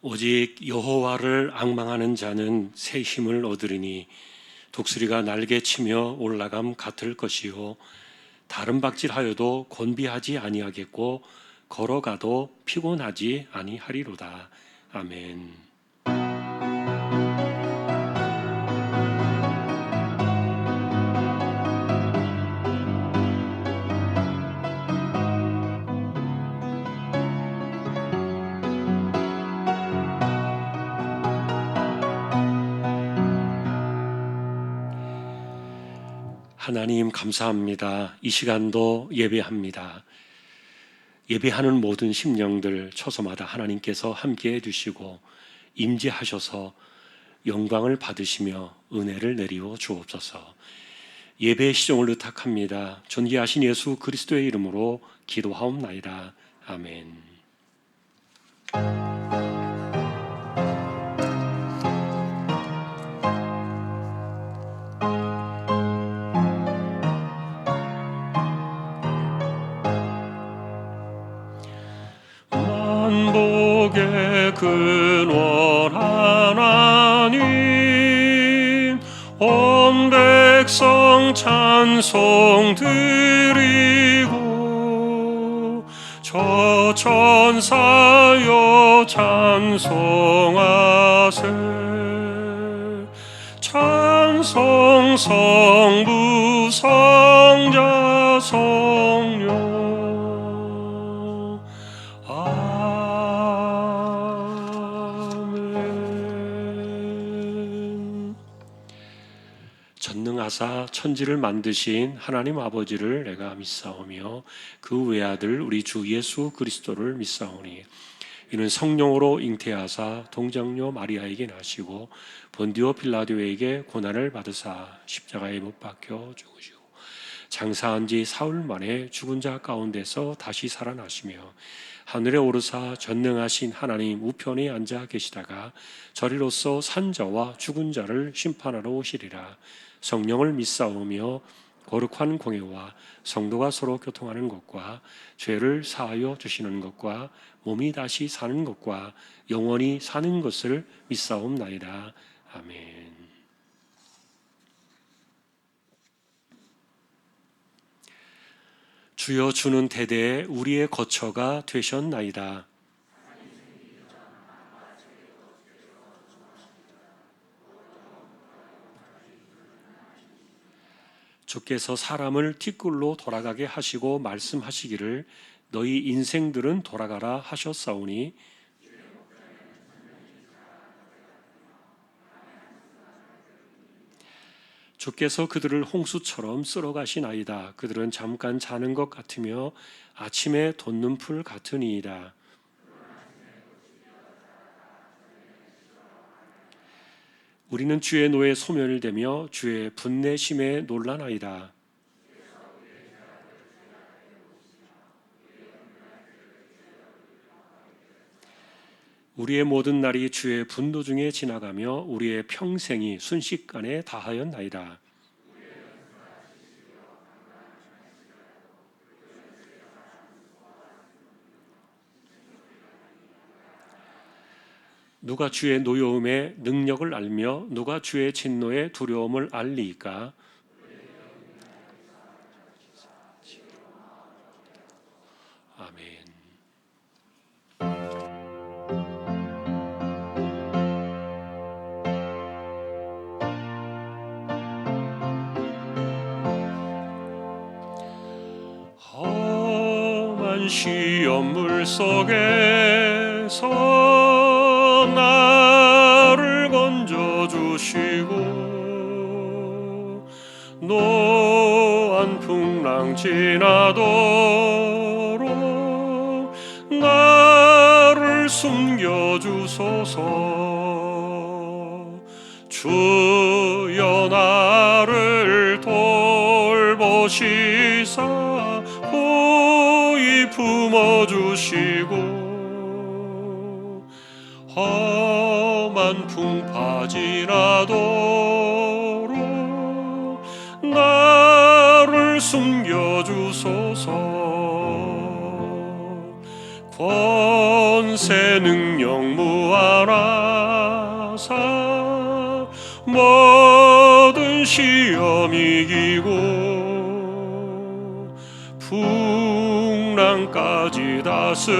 오직 여호와를 앙망하는 자는 새 힘을 얻으리니 독수리가 날개치며 올라감 같을 것이요 다른 박질하여도 곤비하지 아니하겠고 걸어가도 피곤하지 아니하리로다. 아멘. 하나님 감사합니다. 이 시간도 예배합니다. 예배하는 모든 심령들 초소마다 하나님께서 함께해 주시고 임재하셔서 영광을 받으시며 은혜를 내리워 주옵소서. 예배의 시종을 의탁합니다. 존귀하신 예수 그리스도의 이름으로 기도하옵나이다. 아멘. 만복의 근원 하나님 온 백성 찬송 드리고 저 천사여 찬송하세 찬송 성부 성자 성령 전능하사 천지를 만드신 하나님 아버지를 내가 믿사오며 그 외아들 우리 주 예수 그리스도를 믿사오니 이는 성령으로 잉태하사 동정녀 마리아에게 나시고 본디오 빌라도에게 고난을 받으사 십자가에 못 박혀 죽으시고 장사한 지 사흘 만에 죽은 자 가운데서 다시 살아나시며 하늘에 오르사 전능하신 하나님 우편에 앉아 계시다가 저리로서 산자와 죽은 자를 심판하러 오시리라. 성령을 믿사오며 거룩한 공예와 성도가 서로 교통하는 것과 죄를 사하여 주시는 것과 몸이 다시 사는 것과 영원히 사는 것을 믿사옵나이다. 아멘. 주여 주는 대대에 우리의 거처가 되셨나이다. 주께서 사람을 티끌로 돌아가게 하시고 말씀하시기를 너희 인생들은 돌아가라 하셨사오니 주께서 그들을 홍수처럼 쓸어가시나이다. 그들은 잠깐 자는 것 같으며 아침에 돋는 풀 같으니이다. 우리는 주의 노에 소멸되며 주의 분내심에 놀라나이다. 우리의 모든 날이 주의 분노 중에 지나가며 우리의 평생이 순식간에 다하였나이다. 누가 주의 노여움의 능력을 알며 누가 주의 진노의 두려움을 알리이까? 아멘. 험한 시험물 속에서 나를 건져주시고 노한 풍랑 지나도록 나를 숨겨주소서. 주여 나를 돌보시사 호히 품어주시고 험한 풍파 지나도록 나를 숨겨주소서. 권세 능력 무한하사 모든 시험 이기고 풍랑까지 다스리는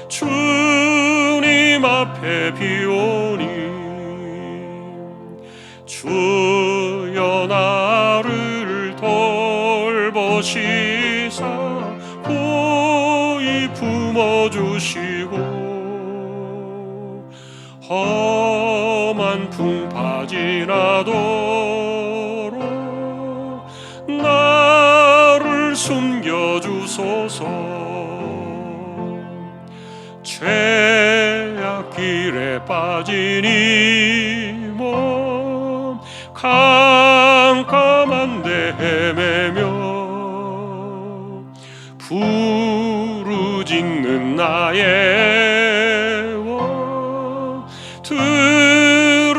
주님 앞에 비오니 주여 나를 돌보시사 보이 품어주시고 험한 풍파 지나도록 나를 숨겨주소서. 죄악 길에 빠진 이 몸 캄캄한데 헤매며 부르짖는 나의 원 들으소서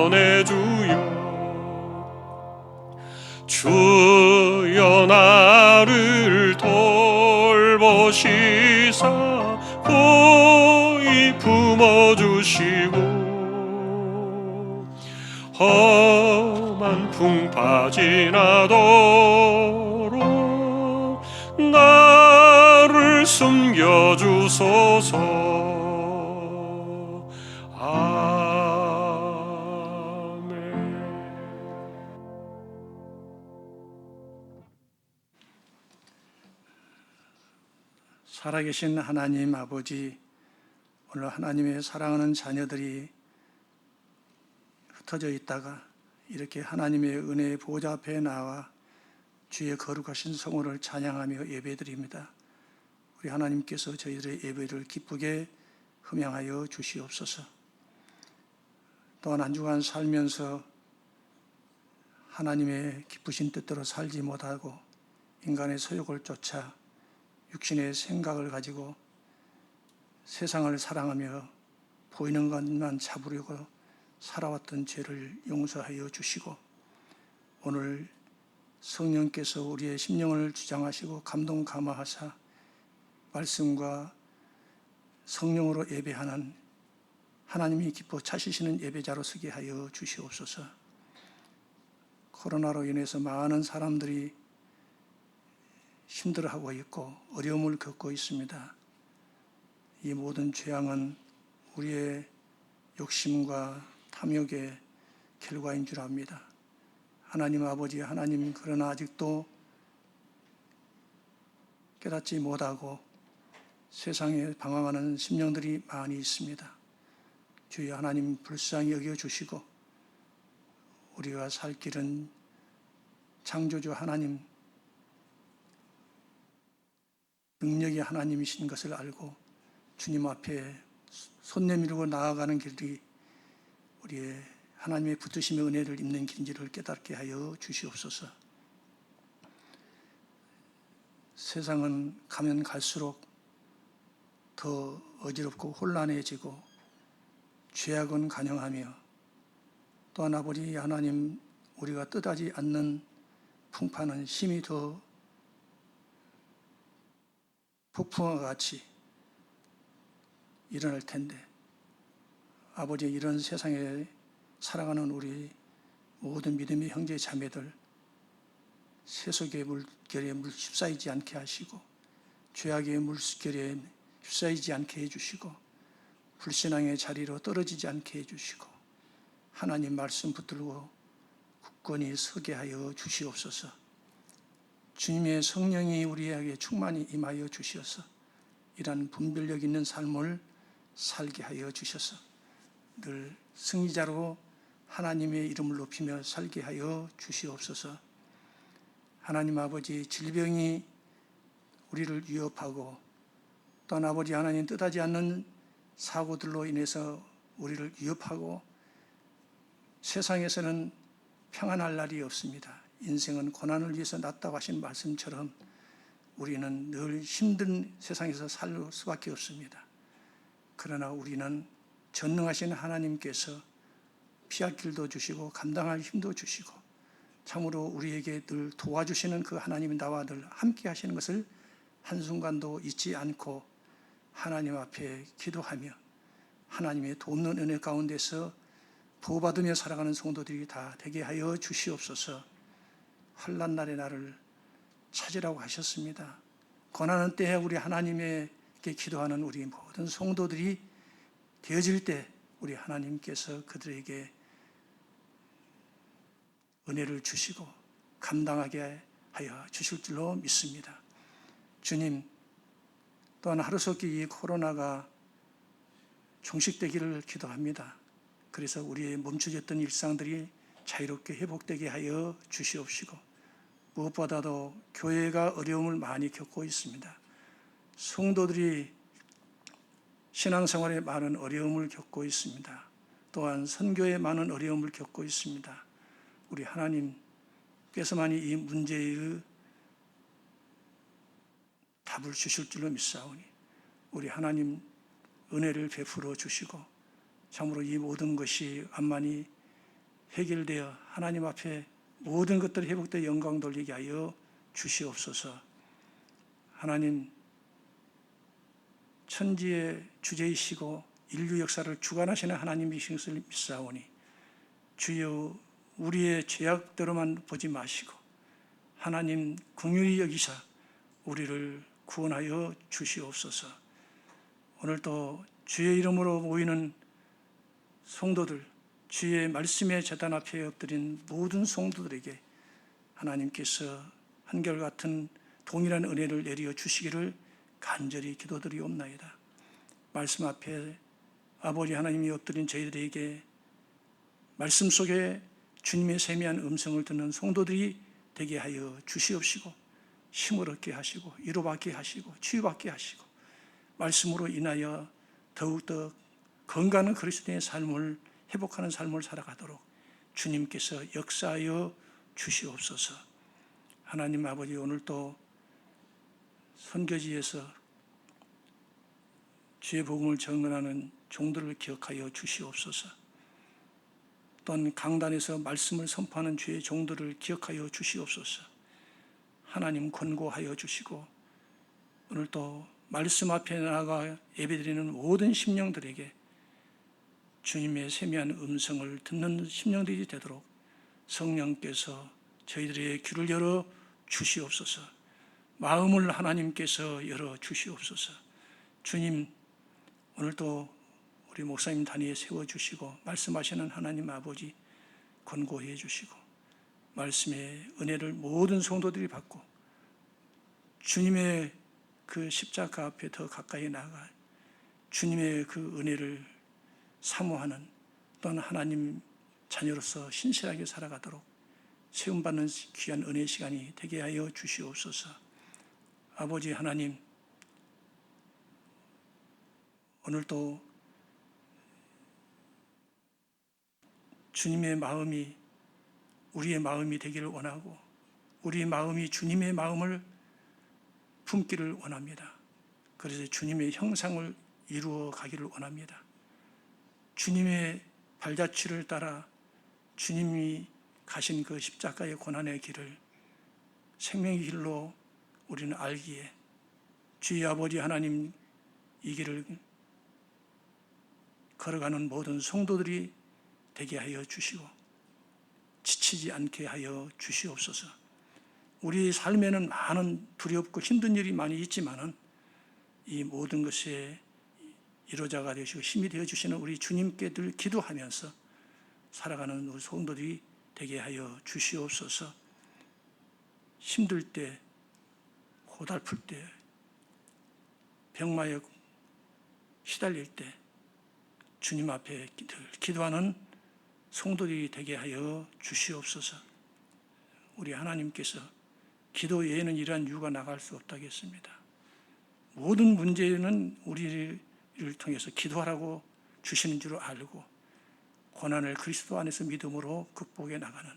내 주여. 주여 나를 돌보시사 보이 품어주시고 험한 풍파 지나도록 나를 숨겨주소서. 살아계신 하나님 아버지, 오늘 하나님의 사랑하는 자녀들이 흩어져 있다가 이렇게 하나님의 은혜의 보좌 앞에 나와 주의 거룩하신 성호를 찬양하며 예배드립니다. 우리 하나님께서 저희들의 예배를 기쁘게 흠양하여 주시옵소서. 또한 한 주간 살면서 하나님의 기쁘신 뜻대로 살지 못하고 인간의 소욕을 쫓아 육신의 생각을 가지고 세상을 사랑하며 보이는 것만 잡으려고 살아왔던 죄를 용서하여 주시고 오늘 성령께서 우리의 심령을 주장하시고 감동 감화하사 말씀과 성령으로 예배하는 하나님이 기뻐 찾으시는 예배자로 서게 하여 주시옵소서. 코로나로 인해서 많은 사람들이 힘들어하고 있고 어려움을 겪고 있습니다. 이 모든 죄악은 우리의 욕심과 탐욕의 결과인 줄 압니다. 하나님 아버지, 하나님, 그러나 아직도 깨닫지 못하고 세상에 방황하는 심령들이 많이 있습니다. 주여 하나님 불쌍히 여겨주시고 우리가 살 길은 창조주 하나님, 능력이 하나님이신 것을 알고 주님 앞에 손 내밀고 나아가는 길이 우리의 하나님의 붙으심의 은혜를 입는 길인지를 깨닫게 하여 주시옵소서. 세상은 가면 갈수록 더 어지럽고 혼란해지고 죄악은 간영하며 또한 아버지 하나님, 우리가 뜻하지 않는 풍파는 힘이 더 폭풍과 같이 일어날 텐데 아버지, 이런 세상에 살아가는 우리 모든 믿음의 형제 자매들 세속의 물결에 휩싸이지 않게 하시고 죄악의 물결에 휩싸이지 않게 해주시고 불신앙의 자리로 떨어지지 않게 해주시고 하나님 말씀 붙들고 굳건히 서게 하여 주시옵소서. 주님의 성령이 우리에게 충만히 임하여 주시어서 이러한 분별력 있는 삶을 살게 하여 주셔서 늘 승리자로 하나님의 이름을 높이며 살게 하여 주시옵소서. 하나님 아버지, 질병이 우리를 위협하고 또한 아버지 하나님 뜻하지 않는 사고들로 인해서 우리를 위협하고 세상에서는 평안할 날이 없습니다. 인생은 고난을 위해서 났다고 하신 말씀처럼 우리는 늘 힘든 세상에서 살 수밖에 없습니다. 그러나 우리는 전능하신 하나님께서 피할 길도 주시고 감당할 힘도 주시고 참으로 우리에게 늘 도와주시는 그 하나님이 나와 늘 함께 하시는 것을 한순간도 잊지 않고 하나님 앞에 기도하며 하나님의 돕는 은혜 가운데서 보호받으며 살아가는 성도들이 다 되게 하여 주시옵소서. 환난 날의 나를 찾으라고 하셨습니다. 고난의 때에 우리 하나님에게 기도하는 우리 모든 성도들이 되어질 때 우리 하나님께서 그들에게 은혜를 주시고 감당하게 하여 주실 줄로 믿습니다. 주님, 또한 하루속히 이 코로나가 종식되기를 기도합니다. 그래서 우리의 멈춰졌던 일상들이 자유롭게 회복되게 하여 주시옵시고, 무엇보다도 교회가 어려움을 많이 겪고 있습니다. 성도들이 신앙생활에 많은 어려움을 겪고 있습니다. 또한 선교에 많은 어려움을 겪고 있습니다. 우리 하나님께서만이 이 문제의 답을 주실 줄로 믿사오니 우리 하나님 은혜를 베풀어 주시고 참으로 이 모든 것이 완만히 해결되어 하나님 앞에 모든 것들이 회복되어 영광 돌리게 하여 주시옵소서. 하나님, 천지의 주제이시고 인류 역사를 주관하시는 하나님이신 것을 믿사오니 주여 우리의 죄악대로만 보지 마시고 하나님 긍휼히 여기사 우리를 구원하여 주시옵소서. 오늘도 주의 이름으로 모이는 성도들, 주의 말씀의 제단 앞에 엎드린 모든 성도들에게 하나님께서 한결같은 동일한 은혜를 내려 주시기를 간절히 기도드리옵나이다. 말씀 앞에 아버지 하나님이 엎드린 저희들에게 말씀 속에 주님의 세미한 음성을 듣는 성도들이 되게 하여 주시옵시고 힘을 얻게 하시고 위로받게 하시고 치유받게 하시고 말씀으로 인하여 더욱더 건강한 그리스도의 삶을 회복하는 삶을 살아가도록 주님께서 역사하여 주시옵소서. 하나님 아버지, 오늘도 선교지에서 주의 복음을 전언하는 종들을 기억하여 주시옵소서. 또한 강단에서 말씀을 선포하는 주의 종들을 기억하여 주시옵소서. 하나님 권고하여 주시고 오늘도 말씀 앞에 나아가 예배드리는 모든 심령들에게 주님의 세미한 음성을 듣는 심령들이 되도록 성령께서 저희들의 귀를 열어 주시옵소서. 마음을 하나님께서 열어 주시옵소서. 주님, 오늘도 우리 목사님 단위에 세워주시고 말씀하시는 하나님 아버지 권고해 주시고 말씀의 은혜를 모든 성도들이 받고 주님의 그 십자가 앞에 더 가까이 나아가 주님의 그 은혜를 사모하는 또한 하나님 자녀로서 신실하게 살아가도록 세움받는 귀한 은혜의 시간이 되게 하여 주시옵소서. 아버지 하나님, 오늘도 주님의 마음이 우리의 마음이 되기를 원하고 우리의 마음이 주님의 마음을 품기를 원합니다. 그래서 주님의 형상을 이루어 가기를 원합니다. 주님의 발자취를 따라 주님이 가신 그 십자가의 고난의 길을 생명의 길로 우리는 알기에 주의 아버지 하나님 이 길을 걸어가는 모든 성도들이 되게 하여 주시고 지치지 않게 하여 주시옵소서. 우리 삶에는 많은 두렵고 힘든 일이 많이 있지만은 이 모든 것에 이로자가 되시고 힘이 되어 주시는 우리 주님께 늘 기도하면서 살아가는 우리 성도들이 되게 하여 주시옵소서. 힘들 때, 고달플 때, 병마에 시달릴 때 주님 앞에 늘 기도하는 성도들이 되게 하여 주시옵소서. 우리 하나님께서 기도 외에는 이러한 이유가 나갈 수 없다겠습니다. 모든 문제는 우리를 통해서 기도하라고 주시는 줄 알고 고난을 그리스도 안에서 믿음으로 극복해 나가는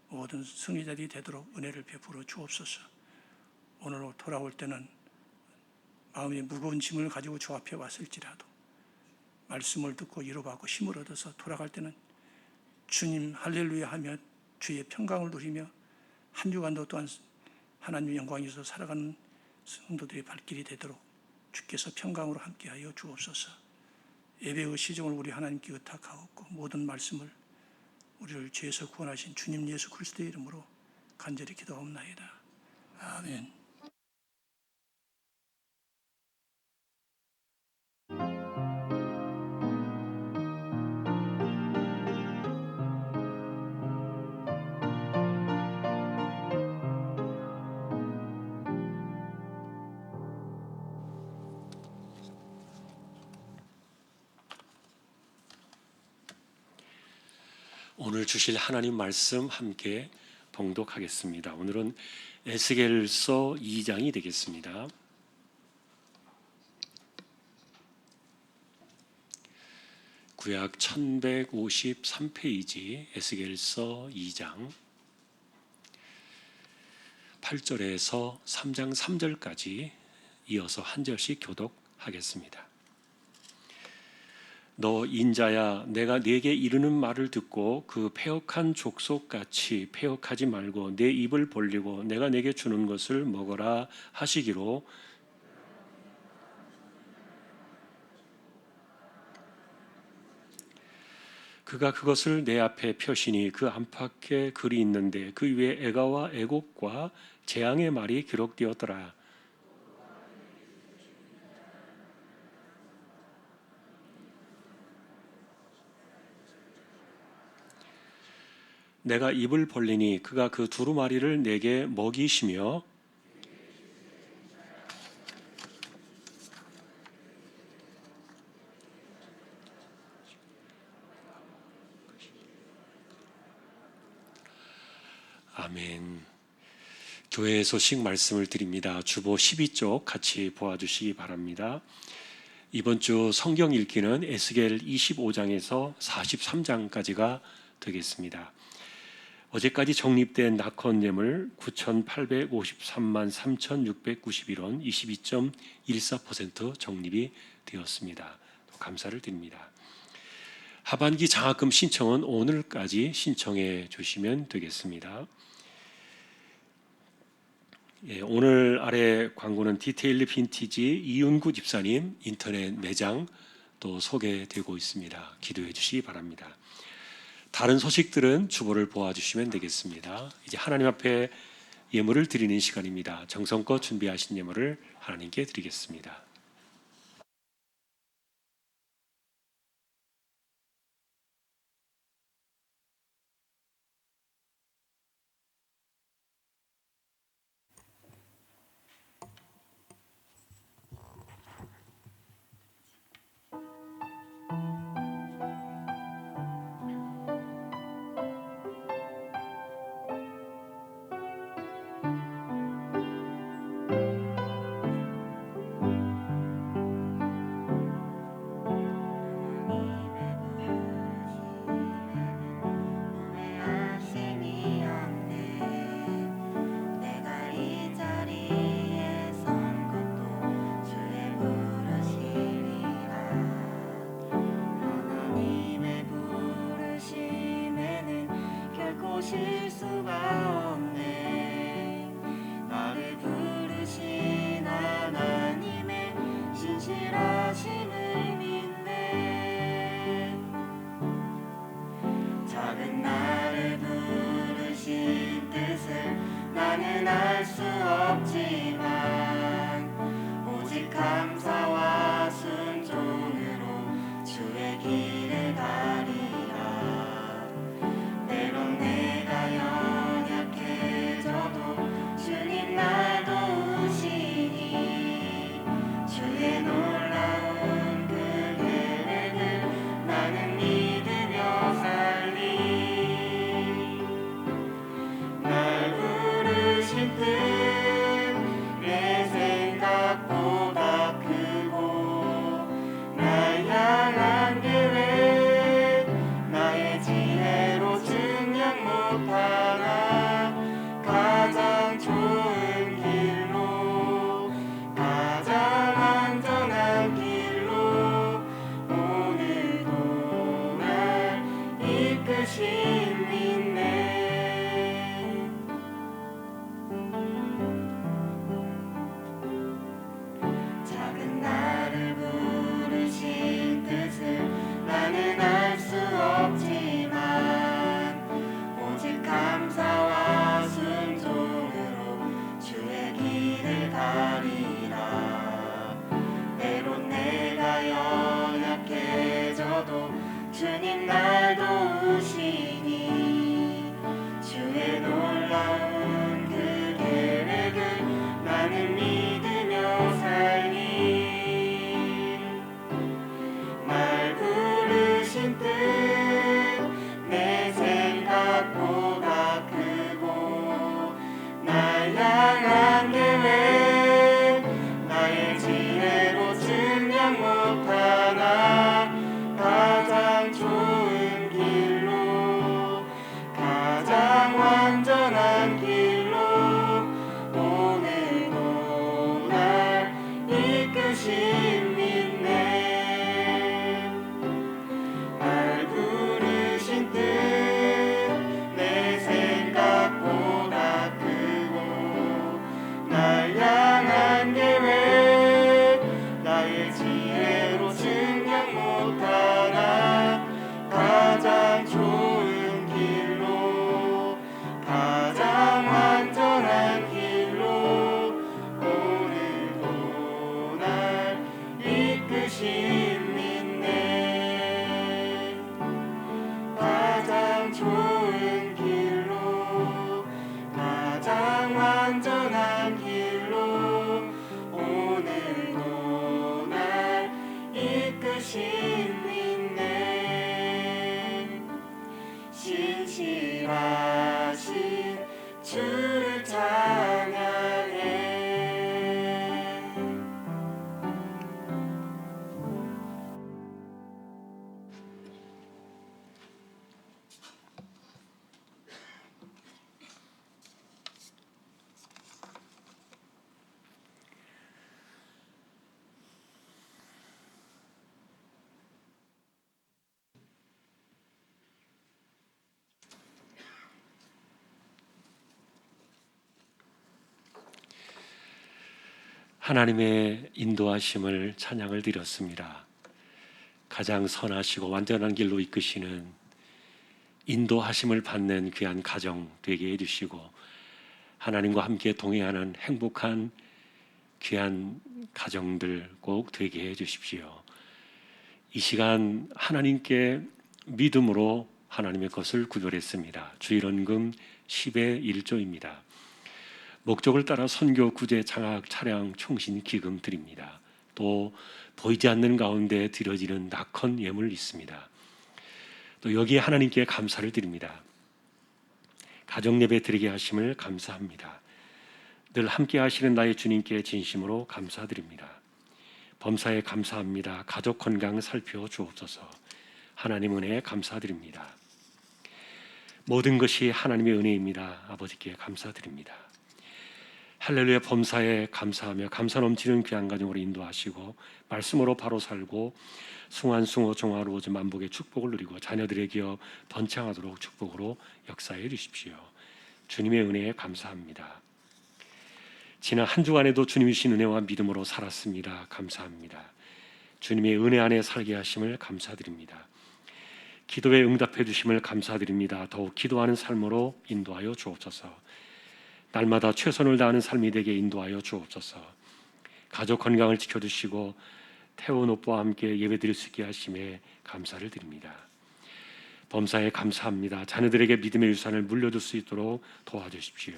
모든 승리자들이 되도록 은혜를 베풀어 주옵소서. 오늘 돌아올 때는 마음에 무거운 짐을 가지고 주 앞에 왔을지라도 말씀을 듣고 위로받고 힘을 얻어서 돌아갈 때는 주님 할렐루야 하며 주의 평강을 누리며 한 주간도 또한 하나님의 영광에서 살아가는 성도들의 발길이 되도록 주께서 평강으로 함께하여 주옵소서. 예배의 시종을 우리 하나님께 의탁하옵고 모든 말씀을 우리를 죄에서 구원하신 주님 예수 그리스도의 이름으로 간절히 기도하옵나이다. 아멘. 오늘 주실 하나님 말씀 함께 봉독하겠습니다. 오늘은 에스겔서 2장이 되겠습니다. 구약 1153페이지 에스겔서 2장 8절에서 3장 3절까지 이어서 한 절씩 교독하겠습니다. 너 인자야, 내가 네게 이르는 말을 듣고 그 패역한 족속같이 패역하지 말고 내 입을 벌리고 내가 네게 주는 것을 먹어라 하시기로 그가 그것을 내 앞에 펴시니 그 안팎에 글이 있는데 그 위에 애가와 애곡과 재앙의 말이 기록되었더라. 내가 입을 벌리니 그가 그 두루마리를 내게 먹이시며 아멘. 교회의 소식 말씀을 드립니다. 주보 12쪽 같이 보아주시기 바랍니다. 이번 주 성경 읽기는 에스겔 25장에서 43장까지가 되겠습니다. 어제까지 적립된 낙헌 예물 9,853만 3,691원 22.14% 적립이 되었습니다. 감사를 드립니다. 하반기 장학금 신청은 오늘까지 신청해 주시면 되겠습니다. 오늘 아래 광고는 디테일리 빈티지 이윤구 집사님 인터넷 매장 또 소개되고 있습니다. 기도해 주시기 바랍니다. 다른 소식들은 주보를 보아주시면 되겠습니다. 이제 하나님 앞에 예물을 드리는 시간입니다. 정성껏 준비하신 예물을 하나님께 드리겠습니다. 실수가 없네. 나를 부르신 하나님의 신실하심을 믿네. 작은 나를 부르신 뜻을 나는 알 수 없지만 오직 감사와 순종으로 주의 길을 가리라. 때론 내가 연약해져도 주님 날 도우시니 주의 놀라운 그 계획을 나는 믿으며 살리. 날 부르신 뜻 내 생각보다 크고 날 향한 계획 나의 지혜로 증명 못하나 가장 좋은 길로 가장 안전한 길로 오늘도 날 이끄신 믿네. 하나님의 인도하심을 찬양을 드렸습니다. 가장 선하시고 완전한 길로 이끄시는 인도하심을 받는 귀한 가정 되게 해주시고 하나님과 함께 동행하는 행복한 귀한 가정들 꼭 되게 해주십시오. 이 시간 하나님께 믿음으로 하나님의 것을 구별했습니다. 주일원금 10의 1조입니다. 목적을 따라 선교, 구제, 장학, 차량, 총신, 기금 드립니다. 또 보이지 않는 가운데 드려지는 낙헌 예물 있습니다. 또 여기에 하나님께 감사를 드립니다. 가정 예배 드리게 하심을 감사합니다. 늘 함께 하시는 나의 주님께 진심으로 감사드립니다. 범사에 감사합니다. 가족 건강 살펴주옵소서. 하나님 은혜에 감사드립니다. 모든 것이 하나님의 은혜입니다. 아버지께 감사드립니다. 할렐루야. 범사에 감사하며 감사 넘치는 귀한 가정으로 인도하시고 말씀으로 바로 살고 숭한숭어 종화로워져 만복의 축복을 누리고 자녀들의 기업 번창하도록 축복으로 역사해 주십시오. 주님의 은혜에 감사합니다. 지난 한 주간에도 주님이 주신 은혜와 믿음으로 살았습니다. 감사합니다. 주님의 은혜 안에 살게 하심을 감사드립니다. 기도에 응답해 주심을 감사드립니다. 더욱 기도하는 삶으로 인도하여 주옵소서. 날마다 최선을 다하는 삶이 되게 인도하여 주옵소서. 가족 건강을 지켜주시고 태원 오빠와 함께 예배드릴 수 있게 하심에 감사를 드립니다. 범사에 감사합니다. 자녀들에게 믿음의 유산을 물려줄 수 있도록 도와주십시오.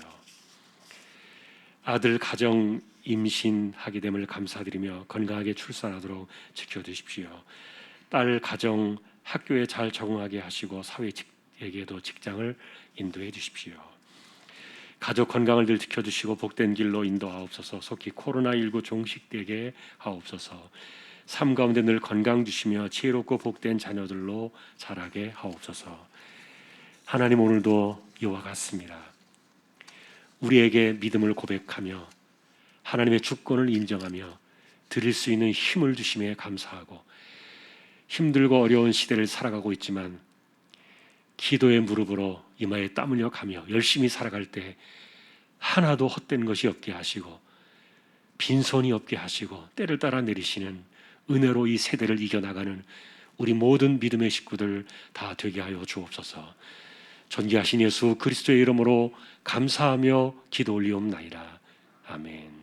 아들 가정 임신하게 됨을 감사드리며 건강하게 출산하도록 지켜주십시오. 딸 가정 학교에 잘 적응하게 하시고 사회에게도 직장을 인도해 주십시오. 가족 건강을 늘 지켜주시고 복된 길로 인도하옵소서. 속히 코로나19 종식되게 하옵소서. 삶 가운데 늘 건강 주시며 지혜롭고 복된 자녀들로 자라게 하옵소서. 하나님 오늘도 이와 같습니다. 우리에게 믿음을 고백하며 하나님의 주권을 인정하며 드릴 수 있는 힘을 주심에 감사하고 힘들고 어려운 시대를 살아가고 있지만 기도의 무릎으로 이마에 땀 흘려 가며 열심히 살아갈 때 하나도 헛된 것이 없게 하시고 빈손이 없게 하시고 때를 따라 내리시는 은혜로 이 세대를 이겨나가는 우리 모든 믿음의 식구들 다 되게 하여 주옵소서. 존귀하신 예수 그리스도의 이름으로 감사하며 기도 올리옵나이다. 아멘.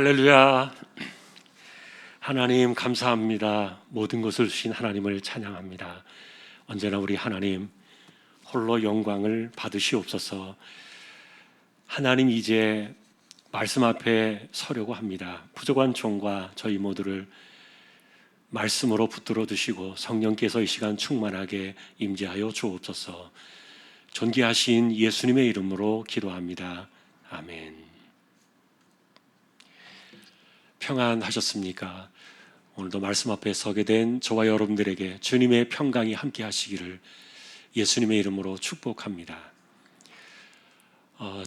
할렐루야. 하나님 감사합니다. 모든 것을 주신 하나님을 찬양합니다. 언제나 우리 하나님 홀로 영광을 받으시옵소서. 하나님, 이제 말씀 앞에 서려고 합니다. 부족한 종과 저희 모두를 말씀으로 붙들어 두시고 성령께서 이 시간 충만하게 임재하여 주옵소서. 존귀하신 예수님의 이름으로 기도합니다. 아멘. 평안하셨습니까? 오늘도 말씀 앞에 서게 된 저와 여러분들에게 주님의 평강이 함께 하시기를 예수님의 이름으로 축복합니다.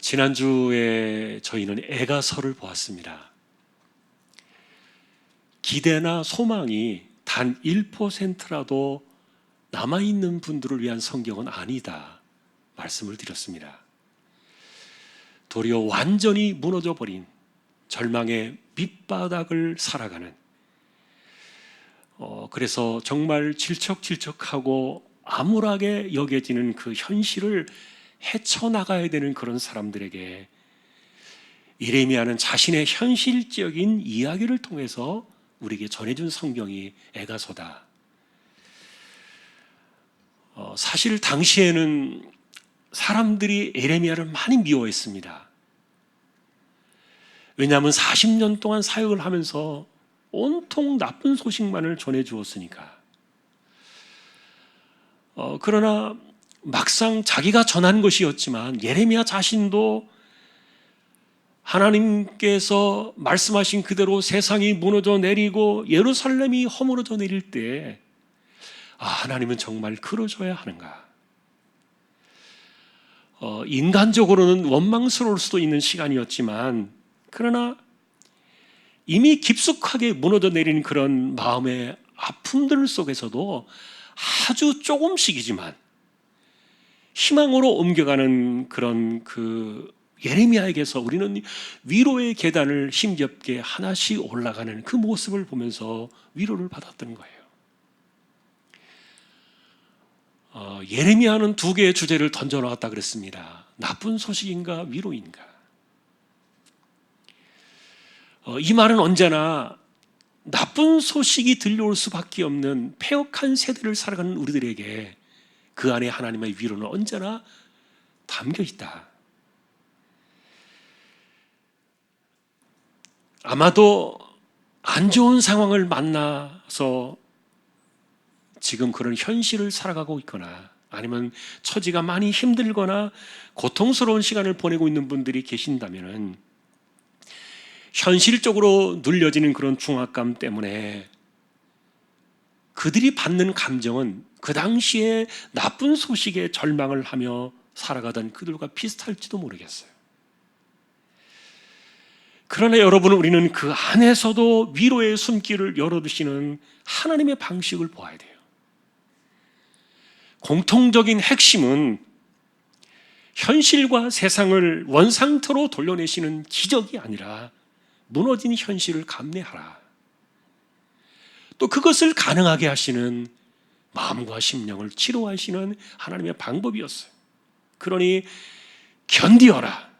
지난주에 저희는 애가서를 보았습니다. 기대나 소망이 단 1%라도 남아있는 분들을 위한 성경은 아니다 말씀을 드렸습니다. 도리어 완전히 무너져 버린 절망의 밑바닥을 살아가는, 그래서 정말 질척질척하고 암울하게 여겨지는 그 현실을 헤쳐나가야 되는 그런 사람들에게 예레미야는 자신의 현실적인 이야기를 통해서 우리에게 전해준 성경이 애가서다. 사실 당시에는 사람들이 예레미야를 많이 미워했습니다. 왜냐하면 40년 동안 사역을 하면서 온통 나쁜 소식만을 전해주었으니까. 그러나 막상 자기가 전한 것이었지만 예레미야 자신도 하나님께서 말씀하신 그대로 세상이 무너져 내리고 예루살렘이 허물어져 내릴 때, 하나님은 정말 그러셔야 하는가. 인간적으로는 원망스러울 수도 있는 시간이었지만, 그러나 이미 깊숙하게 무너져 내린 그런 마음의 아픔들 속에서도 아주 조금씩이지만 희망으로 옮겨가는 그런 그 예레미야에게서 우리는 위로의 계단을 힘겹게 하나씩 올라가는 그 모습을 보면서 위로를 받았던 거예요. 예레미야는 두 개의 주제를 던져놓았다 그랬습니다. 나쁜 소식인가 위로인가. 이 말은 언제나 나쁜 소식이 들려올 수밖에 없는 패역한 세대를 살아가는 우리들에게 그 안에 하나님의 위로는 언제나 담겨 있다. 아마도 안 좋은 상황을 만나서 지금 그런 현실을 살아가고 있거나 아니면 처지가 많이 힘들거나 고통스러운 시간을 보내고 있는 분들이 계신다면 현실적으로 눌려지는 그런 중압감 때문에 그들이 받는 감정은 그 당시에 나쁜 소식에 절망을 하며 살아가던 그들과 비슷할지도 모르겠어요. 그러나 여러분, 우리는 그 안에서도 위로의 숨길을 열어두시는 하나님의 방식을 보아야 돼요. 공통적인 핵심은 현실과 세상을 원상태로 돌려내시는 기적이 아니라 무너진 현실을 감내하라. 또 그것을 가능하게 하시는 마음과 심령을 치료하시는 하나님의 방법이었어요. 그러니 견디어라.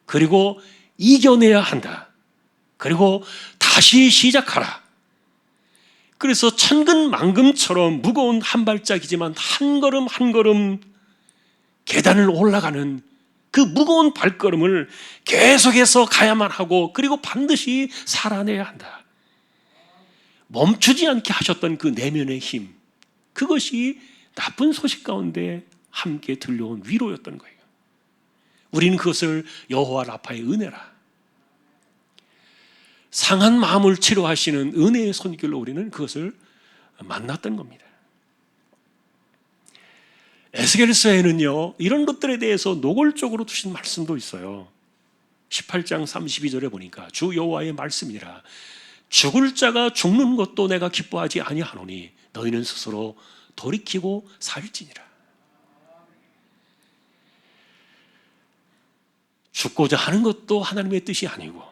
그리고 이겨내야 한다. 그리고 다시 시작하라. 그래서 천근만금처럼 무거운 한 발짝이지만 한 걸음 한 걸음 계단을 올라가는 그 무거운 발걸음을 계속해서 가야만 하고, 그리고 반드시 살아내야 한다. 멈추지 않게 하셨던 그 내면의 힘, 그것이 나쁜 소식 가운데 함께 들려온 위로였던 거예요. 우리는 그것을 여호와 라파의 은혜라, 상한 마음을 치료하시는 은혜의 손길로 우리는 그것을 만났던 겁니다. 에스겔서에는요, 이런 것들에 대해서 노골적으로 주신 말씀도 있어요. 18장 32절에 보니까 주 여호와의 말씀이라. 죽을 자가 죽는 것도 내가 기뻐하지 아니하노니 너희는 스스로 돌이키고 살지니라. 죽고자 하는 것도 하나님의 뜻이 아니고,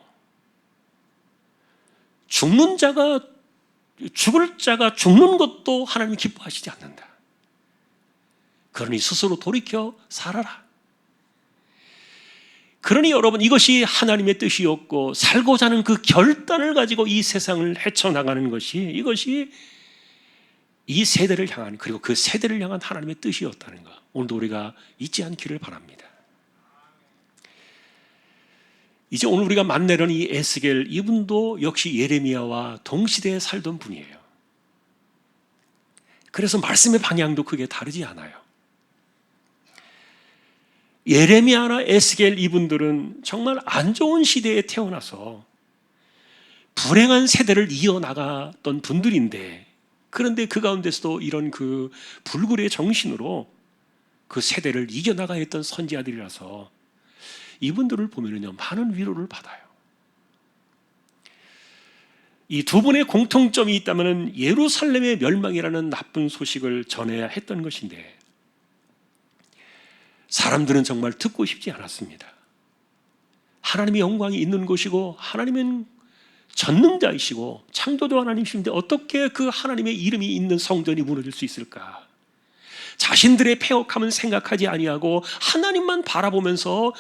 죽을 자가 죽는 것도 하나님이 기뻐하시지 않는다. 그러니 스스로 돌이켜 살아라. 그러니 여러분, 이것이 하나님의 뜻이었고 살고자 하는 그 결단을 가지고 이 세상을 헤쳐나가는 것이, 이것이 이 세대를 향한, 그리고 그 세대를 향한 하나님의 뜻이었다는 것, 오늘도 우리가 잊지 않기를 바랍니다. 이제 오늘 우리가 만나려는 이 에스겔, 이분도 역시 예레미야와 동시대에 살던 분이에요. 그래서 말씀의 방향도 크게 다르지 않아요. 예레미야나 에스겔, 이분들은 정말 안 좋은 시대에 태어나서 불행한 세대를 이어나갔던 분들인데, 그런데 그 가운데서도 이런 그 불굴의 정신으로 그 세대를 이겨나가야 했던 선지자들이라서 이분들을 보면요, 많은 위로를 받아요. 이 두 분의 공통점이 있다면 예루살렘의 멸망이라는 나쁜 소식을 전해야 했던 것인데, 사람들은 정말 듣고 싶지 않았습니다. 하나님의 영광이 있는 곳이고 하나님은 전능자이시고 창조주 하나님이신데 어떻게 그 하나님의 이름이 있는 성전이 무너질 수 있을까? 자신들의 패역함은 생각하지 아니하고 하나님만 바라보면서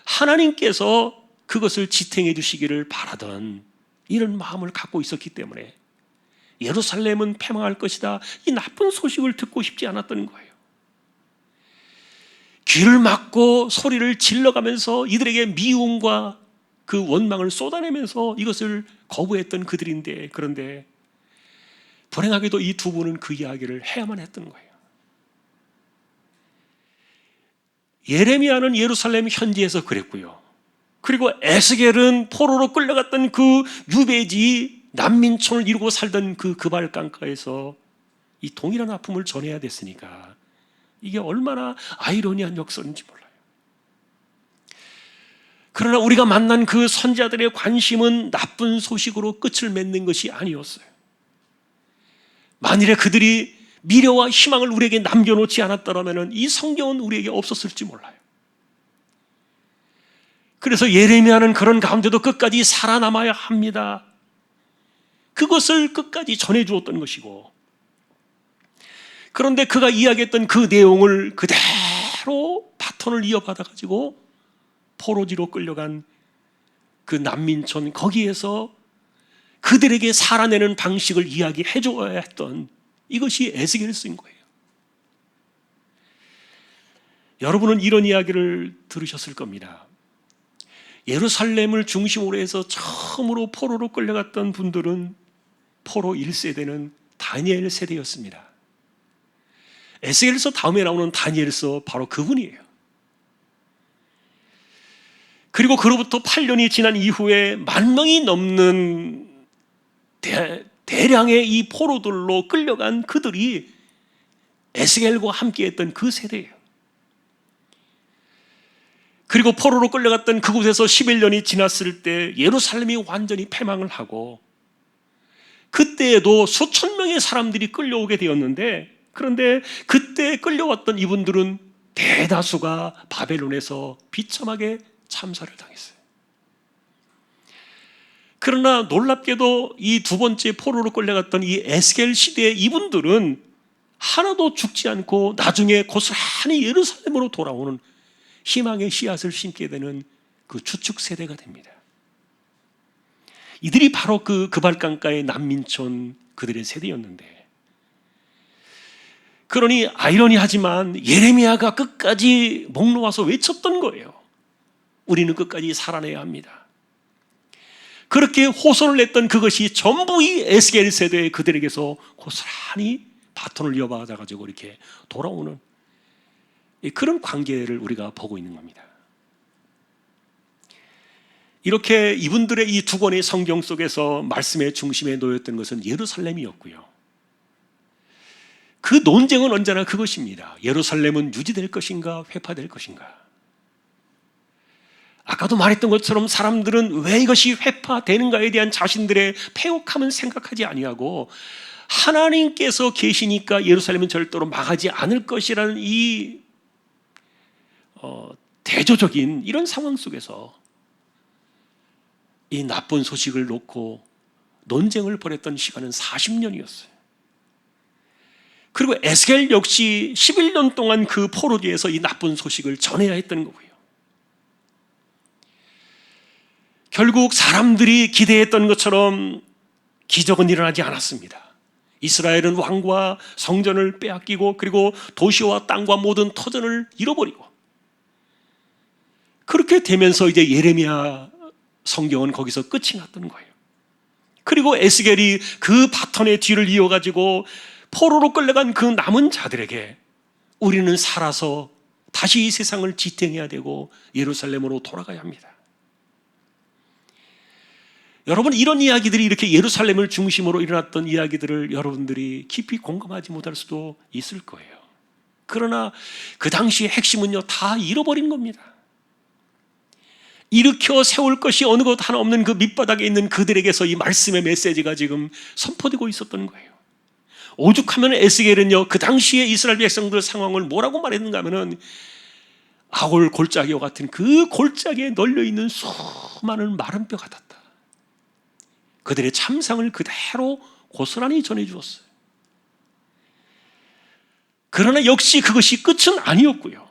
하나님께서 그것을 지탱해 주시기를 바라던 이런 마음을 갖고 있었기 때문에 예루살렘은 패망할 것이다, 이 나쁜 소식을 듣고 싶지 않았던 거예요. 귀를 막고 소리를 질러가면서 이들에게 미움과 그 원망을 쏟아내면서 이것을 거부했던 그들인데, 그런데 불행하게도 이 두 분은 그 이야기를 해야만 했던 거예요. 예레미야는 예루살렘 현지에서 그랬고요. 그리고 에스겔은 포로로 끌려갔던 그 유배지 난민촌을 이루고 살던 그 그발 강가에서 이 동일한 아픔을 전해야 됐으니까 이게 얼마나 아이러니한 역설인지 몰라요. 그러나 우리가 만난 그 선지자들의 관심은 나쁜 소식으로 끝을 맺는 것이 아니었어요. 만일에 그들이 미래와 희망을 우리에게 남겨놓지 않았더라면 이 성경은 우리에게 없었을지 몰라요. 그래서 예레미야는 그런 가운데도 끝까지 살아남아야 합니다. 그것을 끝까지 전해주었던 것이고, 그런데 그가 이야기했던 그 내용을 그대로 바톤을 이어받아가지고 포로지로 끌려간 그 난민촌, 거기에서 그들에게 살아내는 방식을 이야기해 줘야 했던, 이것이 에스겔을 쓴 거예요. 여러분은 이런 이야기를 들으셨을 겁니다. 예루살렘을 중심으로 해서 처음으로 포로로 끌려갔던 분들은 포로 1세대는 다니엘 세대였습니다. 에스겔서 다음에 나오는 다니엘서 바로 그분이에요. 그리고 그로부터 8년이 지난 이후에 10,000명이 넘는 대량의 이 포로들로 끌려간 그들이 에스겔과 함께했던 그 세대예요. 그리고 포로로 끌려갔던 그곳에서 11년이 지났을 때 예루살렘이 완전히 패망을 하고, 그때에도 수천 명의 사람들이 끌려오게 되었는데, 그런데 그때 끌려왔던 이분들은 대다수가 바벨론에서 비참하게 참사를 당했어요. 그러나 놀랍게도 이 두 번째 포로로 끌려갔던 이 에스겔 시대의 이분들은 하나도 죽지 않고 나중에 고스란히 예루살렘으로 돌아오는 희망의 씨앗을 심게 되는 그 추축 세대가 됩니다. 이들이 바로 그 그발강가의 난민촌 그들의 세대였는데, 그러니 아이러니하지만 예레미야가 끝까지 목 놓아서 외쳤던 거예요. 우리는 끝까지 살아내야 합니다. 그렇게 호소를 냈던 그것이 전부 이 에스겔 세대의 그들에게서 고스란히 바톤을 이어받아가지고 이렇게 돌아오는 그런 관계를 우리가 보고 있는 겁니다. 이렇게 이분들의 이 두 권의 성경 속에서 말씀의 중심에 놓였던 것은 예루살렘이었고요. 그 논쟁은 언제나 그것입니다. 예루살렘은 유지될 것인가 회파될 것인가. 아까도 말했던 것처럼 사람들은 왜 이것이 회파되는가에 대한 자신들의 패역함은 생각하지 아니하고, 하나님께서 계시니까 예루살렘은 절대로 망하지 않을 것이라는 이 대조적인 이런 상황 속에서 이 나쁜 소식을 놓고 논쟁을 벌였던 시간은 40년이었어요. 그리고 에스겔 역시 11년 동안 그 포로지에서 이 나쁜 소식을 전해야 했던 거고요. 결국 사람들이 기대했던 것처럼 기적은 일어나지 않았습니다. 이스라엘은 왕과 성전을 빼앗기고 그리고 도시와 땅과 모든 터전을 잃어버리고, 그렇게 되면서 이제 예레미야 성경은 거기서 끝이 났던 거예요. 그리고 에스겔이 그 바톤의 뒤를 이어가지고 포로로 끌려간 그 남은 자들에게 우리는 살아서 다시 이 세상을 지탱해야 되고 예루살렘으로 돌아가야 합니다. 여러분, 이런 이야기들이 이렇게 예루살렘을 중심으로 일어났던 이야기들을 여러분들이 깊이 공감하지 못할 수도 있을 거예요. 그러나 그 당시의 핵심은요, 다 잃어버린 겁니다. 일으켜 세울 것이 어느 것 하나 없는 그 밑바닥에 있는 그들에게서 이 말씀의 메시지가 지금 선포되고 있었던 거예요. 오죽하면 에스겔은요, 그 당시에 이스라엘 백성들 상황을 뭐라고 말했는가 하면은 아골 골짜기와 같은 그 골짜기에 널려있는 수많은 마른 뼈 같았다. 그들의 참상을 그대로 고스란히 전해주었어요. 그러나 역시 그것이 끝은 아니었고요.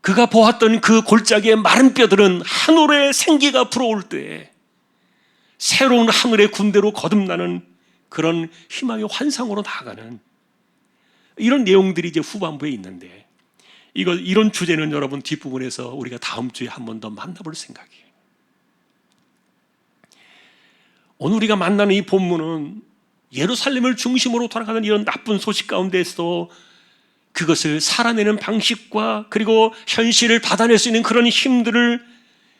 그가 보았던 그 골짜기의 마른 뼈들은 하늘의 생기가 불어올 때에 새로운 하늘의 군대로 거듭나는 그런 희망의 환상으로 나아가는 이런 내용들이 이제 후반부에 있는데, 이런 주제는 여러분 뒷부분에서 우리가 다음 주에 한 번 더 만나볼 생각이에요. 오늘 우리가 만나는 이 본문은 예루살렘을 중심으로 돌아가는 이런 나쁜 소식 가운데에서도 그것을 살아내는 방식과 그리고 현실을 받아낼 수 있는 그런 힘들을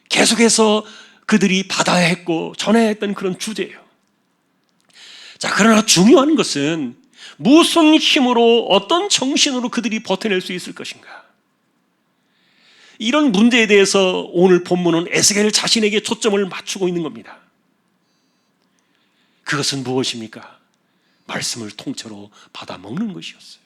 계속해서 그들이 받아야 했고 전해야 했던 그런 주제예요. 자, 그러나 중요한 것은 무슨 힘으로, 어떤 정신으로 그들이 버텨낼 수 있을 것인가. 이런 문제에 대해서 오늘 본문은 에스겔 자신에게 초점을 맞추고 있는 겁니다. 그것은 무엇입니까? 말씀을 통째로 받아 먹는 것이었어요.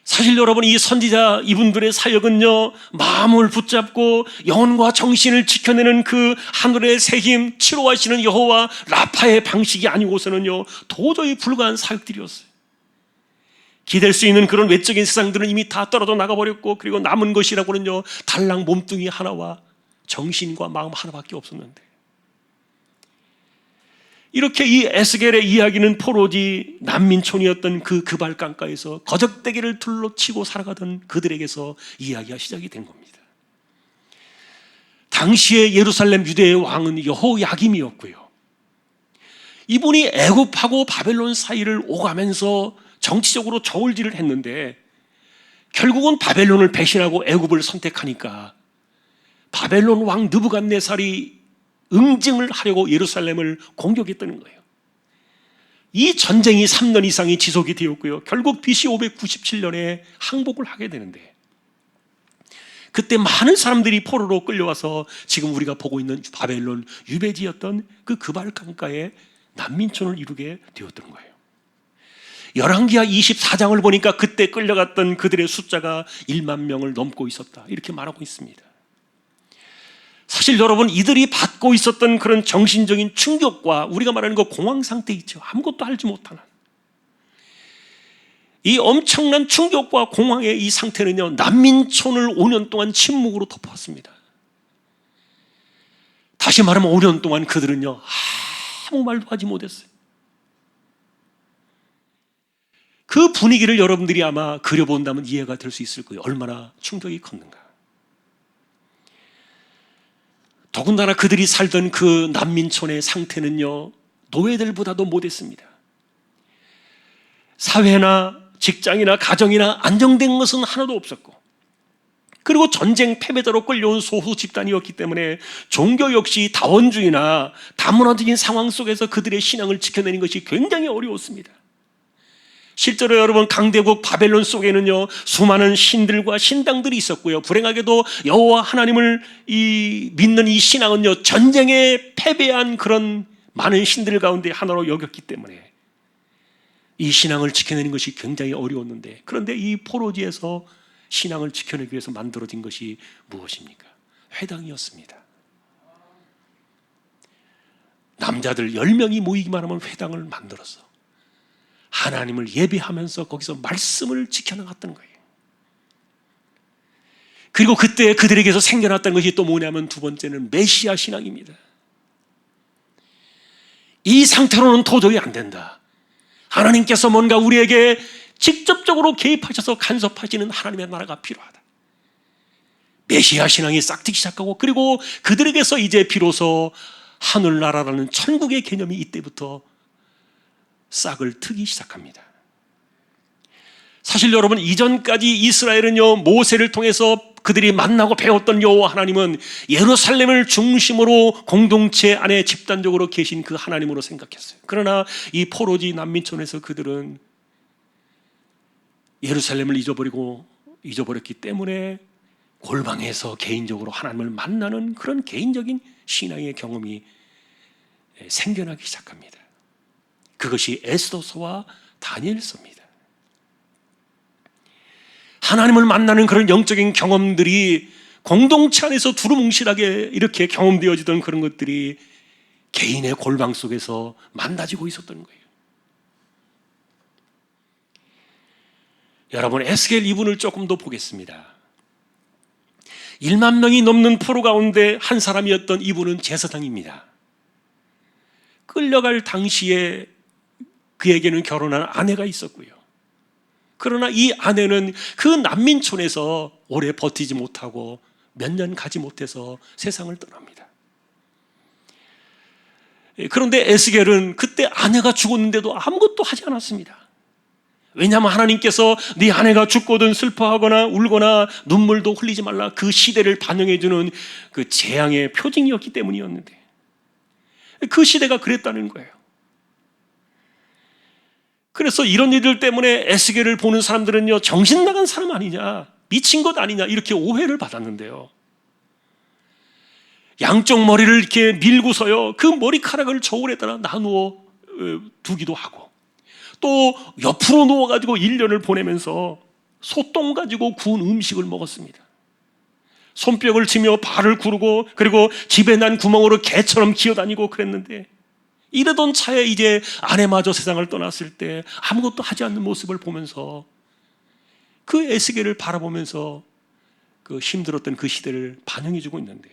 사실 여러분, 이 선지자 이분들의 사역은요, 마음을 붙잡고 영혼과 정신을 지켜내는 그 하늘의 새힘, 치료하시는 여호와 라파의 방식이 아니고서는요 도저히 불가한 사역들이었어요. 기댈 수 있는 그런 외적인 세상들은 이미 다 떨어져 나가버렸고, 그리고 남은 것이라고는요 달랑 몸뚱이 하나와 정신과 마음 하나밖에 없었는데, 이렇게 이 에스겔의 이야기는 포로지 난민촌이었던 그 그발강가에서 거적대기를 둘러치고 살아가던 그들에게서 이야기가 시작이 된 겁니다. 당시의 예루살렘 유대의 왕은 여호야김이었고요, 이분이 애굽하고 바벨론 사이를 오가면서 정치적으로 저울질을 했는데, 결국은 바벨론을 배신하고 애굽을 선택하니까 바벨론 왕 느부갓네살이 응징을 하려고 예루살렘을 공격했다는 거예요. 이 전쟁이 3년 이상이 지속이 되었고요, 결국 BC 597년에 항복을 하게 되는데, 그때 많은 사람들이 포로로 끌려와서 지금 우리가 보고 있는 바벨론 유배지였던 그 그발강가에 난민촌을 이루게 되었던 거예요. 열왕기하 24장을 보니까 그때 끌려갔던 그들의 숫자가 1만 명을 넘고 있었다, 이렇게 말하고 있습니다. 사실 여러분, 이들이 받고 있었던 그런 정신적인 충격과 우리가 말하는 그 공황 상태 있죠, 아무것도 알지 못하는 이 엄청난 충격과 공황의 이 상태는요, 난민촌을 5년 동안 침묵으로 덮었습니다. 다시 말하면 5년 동안 그들은요 아무 말도 하지 못했어요. 그 분위기를 여러분들이 아마 그려본다면 이해가 될 수 있을 거예요. 얼마나 충격이 컸는가. 더군다나 그들이 살던 그 난민촌의 상태는요 노예들보다도 못했습니다. 사회나 직장이나 가정이나 안정된 것은 하나도 없었고, 그리고 전쟁 패배자로 끌려온 소수 집단이었기 때문에 종교 역시 다원주의나 다문화적인 상황 속에서 그들의 신앙을 지켜내는 것이 굉장히 어려웠습니다. 실제로 여러분, 강대국 바벨론 속에는요 수많은 신들과 신당들이 있었고요, 불행하게도 여호와 하나님을 믿는 이 신앙은요 전쟁에 패배한 그런 많은 신들 가운데 하나로 여겼기 때문에 이 신앙을 지켜내는 것이 굉장히 어려웠는데, 그런데 이 포로지에서 신앙을 지켜내기 위해서 만들어진 것이 무엇입니까? 회당이었습니다. 남자들 10명이 모이기만 하면 회당을 만들어서 하나님을 예배하면서 거기서 말씀을 지켜나갔던 거예요. 그리고 그때 그들에게서 생겨났다는 것이 또 뭐냐면 두 번째는 메시아 신앙입니다. 이 상태로는 도저히 안 된다. 하나님께서 뭔가 우리에게 직접적으로 개입하셔서 간섭하시는 하나님의 나라가 필요하다. 메시아 신앙이 싹트기 시작하고, 그리고 그들에게서 이제 비로소 하늘나라라는 천국의 개념이 이때부터 싹을 트기 시작합니다. 사실 여러분, 이전까지 이스라엘은요, 모세를 통해서 그들이 만나고 배웠던 여호와 하나님은 예루살렘을 중심으로 공동체 안에 집단적으로 계신 그 하나님으로 생각했어요. 그러나 이 포로지 난민촌에서 그들은 예루살렘을 잊어버렸기 때문에 골방에서 개인적으로 하나님을 만나는 그런 개인적인 신앙의 경험이 생겨나기 시작합니다. 그것이 에스더서와 다니엘서입니다. 하나님을 만나는 그런 영적인 경험들이 공동체 안에서 두루뭉실하게 이렇게 경험되어지던 그런 것들이 개인의 골방 속에서 만나지고 있었던 거예요. 여러분, 에스겔 2분을 조금 더 보겠습니다. 1만 명이 넘는 포로 가운데 한 사람이었던 이분은 제사장입니다. 끌려갈 당시에 그에게는 결혼한 아내가 있었고요. 그러나 이 아내는 그 난민촌에서 오래 버티지 못하고 몇 년 가지 못해서 세상을 떠납니다. 그런데 에스겔은 그때 아내가 죽었는데도 아무것도 하지 않았습니다. 왜냐하면 하나님께서 네 아내가 죽거든 슬퍼하거나 울거나 눈물도 흘리지 말라, 그 시대를 반영해주는 그 재앙의 표징이었기 때문이었는데, 그 시대가 그랬다는 거예요. 그래서 이런 일들 때문에 에스겔을 보는 사람들은요, 정신 나간 사람 아니냐, 미친 것 아니냐, 이렇게 오해를 받았는데요, 양쪽 머리를 이렇게 밀고서요, 그 머리카락을 저울에다가 나누어 두기도 하고, 또 옆으로 누워가지고 1년을 보내면서 소똥 가지고 구운 음식을 먹었습니다. 손뼉을 치며 발을 구르고, 그리고 집에 난 구멍으로 개처럼 기어다니고 그랬는데, 이러던 차에 이제 아내마저 세상을 떠났을 때 아무것도 하지 않는 모습을 보면서 그 에스겔을 바라보면서 그 힘들었던 그 시대를 반영해주고 있는데,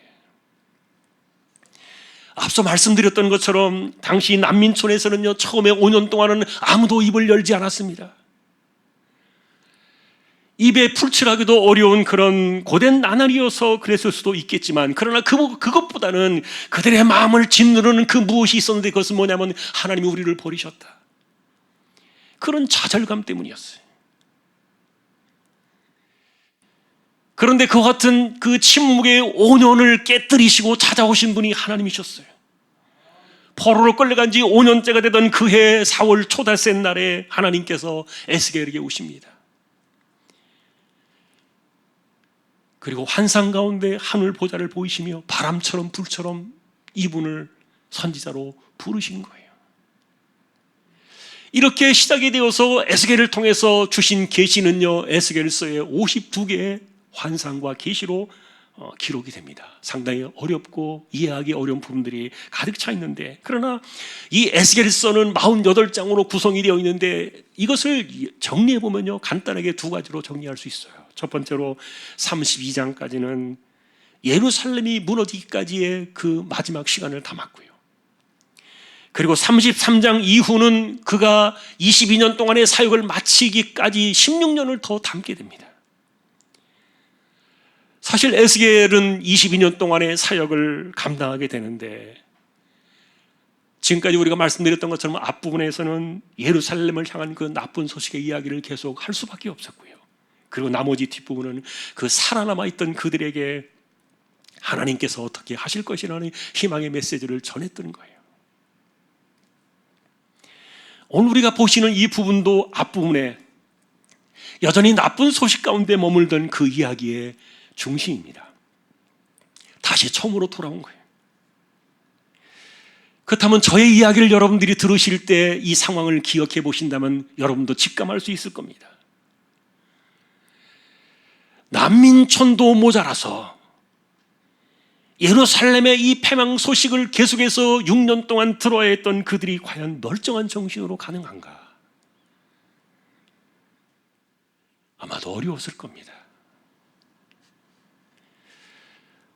앞서 말씀드렸던 것처럼 당시 난민촌에서는요, 처음에 5년 동안은 아무도 입을 열지 않았습니다. 입에 풀칠하기도 어려운 그런 고된 나날이어서 그랬을 수도 있겠지만, 그러나 그것보다는 그들의 마음을 짓누르는 그 무엇이 있었는데, 그것은 뭐냐면 하나님이 우리를 버리셨다, 그런 좌절감 때문이었어요. 그런데 그와 같은 그 침묵의 5년을 깨뜨리시고 찾아오신 분이 하나님이셨어요. 포로로 끌려간 지 5년째가 되던 그해 4월 초달새 날에 하나님께서 에스겔에게 오십니다. 그리고 환상 가운데 하늘 보좌를 보이시며 바람처럼 불처럼 이분을 선지자로 부르신 거예요. 이렇게 시작이 되어서 에스겔을 통해서 주신 계시는요, 에스겔서의 52개의 환상과 계시로 기록이 됩니다. 상당히 어렵고 이해하기 어려운 부분들이 가득 차 있는데, 그러나 이 에스겔서는 48장으로 구성이 되어 있는데, 이것을 정리해 보면요, 간단하게 두 가지로 정리할 수 있어요. 첫 번째로 32장까지는 예루살렘이 무너지기까지의 그 마지막 시간을 담았고요. 그리고 33장 이후는 그가 22년 동안의 사역을 마치기까지 16년을 더 담게 됩니다. 사실 에스겔은 22년 동안의 사역을 감당하게 되는데, 지금까지 우리가 말씀드렸던 것처럼 앞부분에서는 예루살렘을 향한 그 나쁜 소식의 이야기를 계속 할 수밖에 없었고요. 그리고 나머지 뒷부분은 그 살아남아 있던 그들에게 하나님께서 어떻게 하실 것이라는 희망의 메시지를 전했던 거예요. 오늘 우리가 보시는 이 부분도 앞부분에 여전히 나쁜 소식 가운데 머물던 그 이야기의 중심입니다. 다시 처음으로 돌아온 거예요. 그렇다면 저의 이야기를 여러분들이 들으실 때 이 상황을 기억해 보신다면 여러분도 직감할 수 있을 겁니다. 난민촌도 모자라서 예루살렘의 이 패망 소식을 계속해서 6년 동안 들어야 했던 그들이 과연 멀쩡한 정신으로 가능한가? 아마도 어려웠을 겁니다.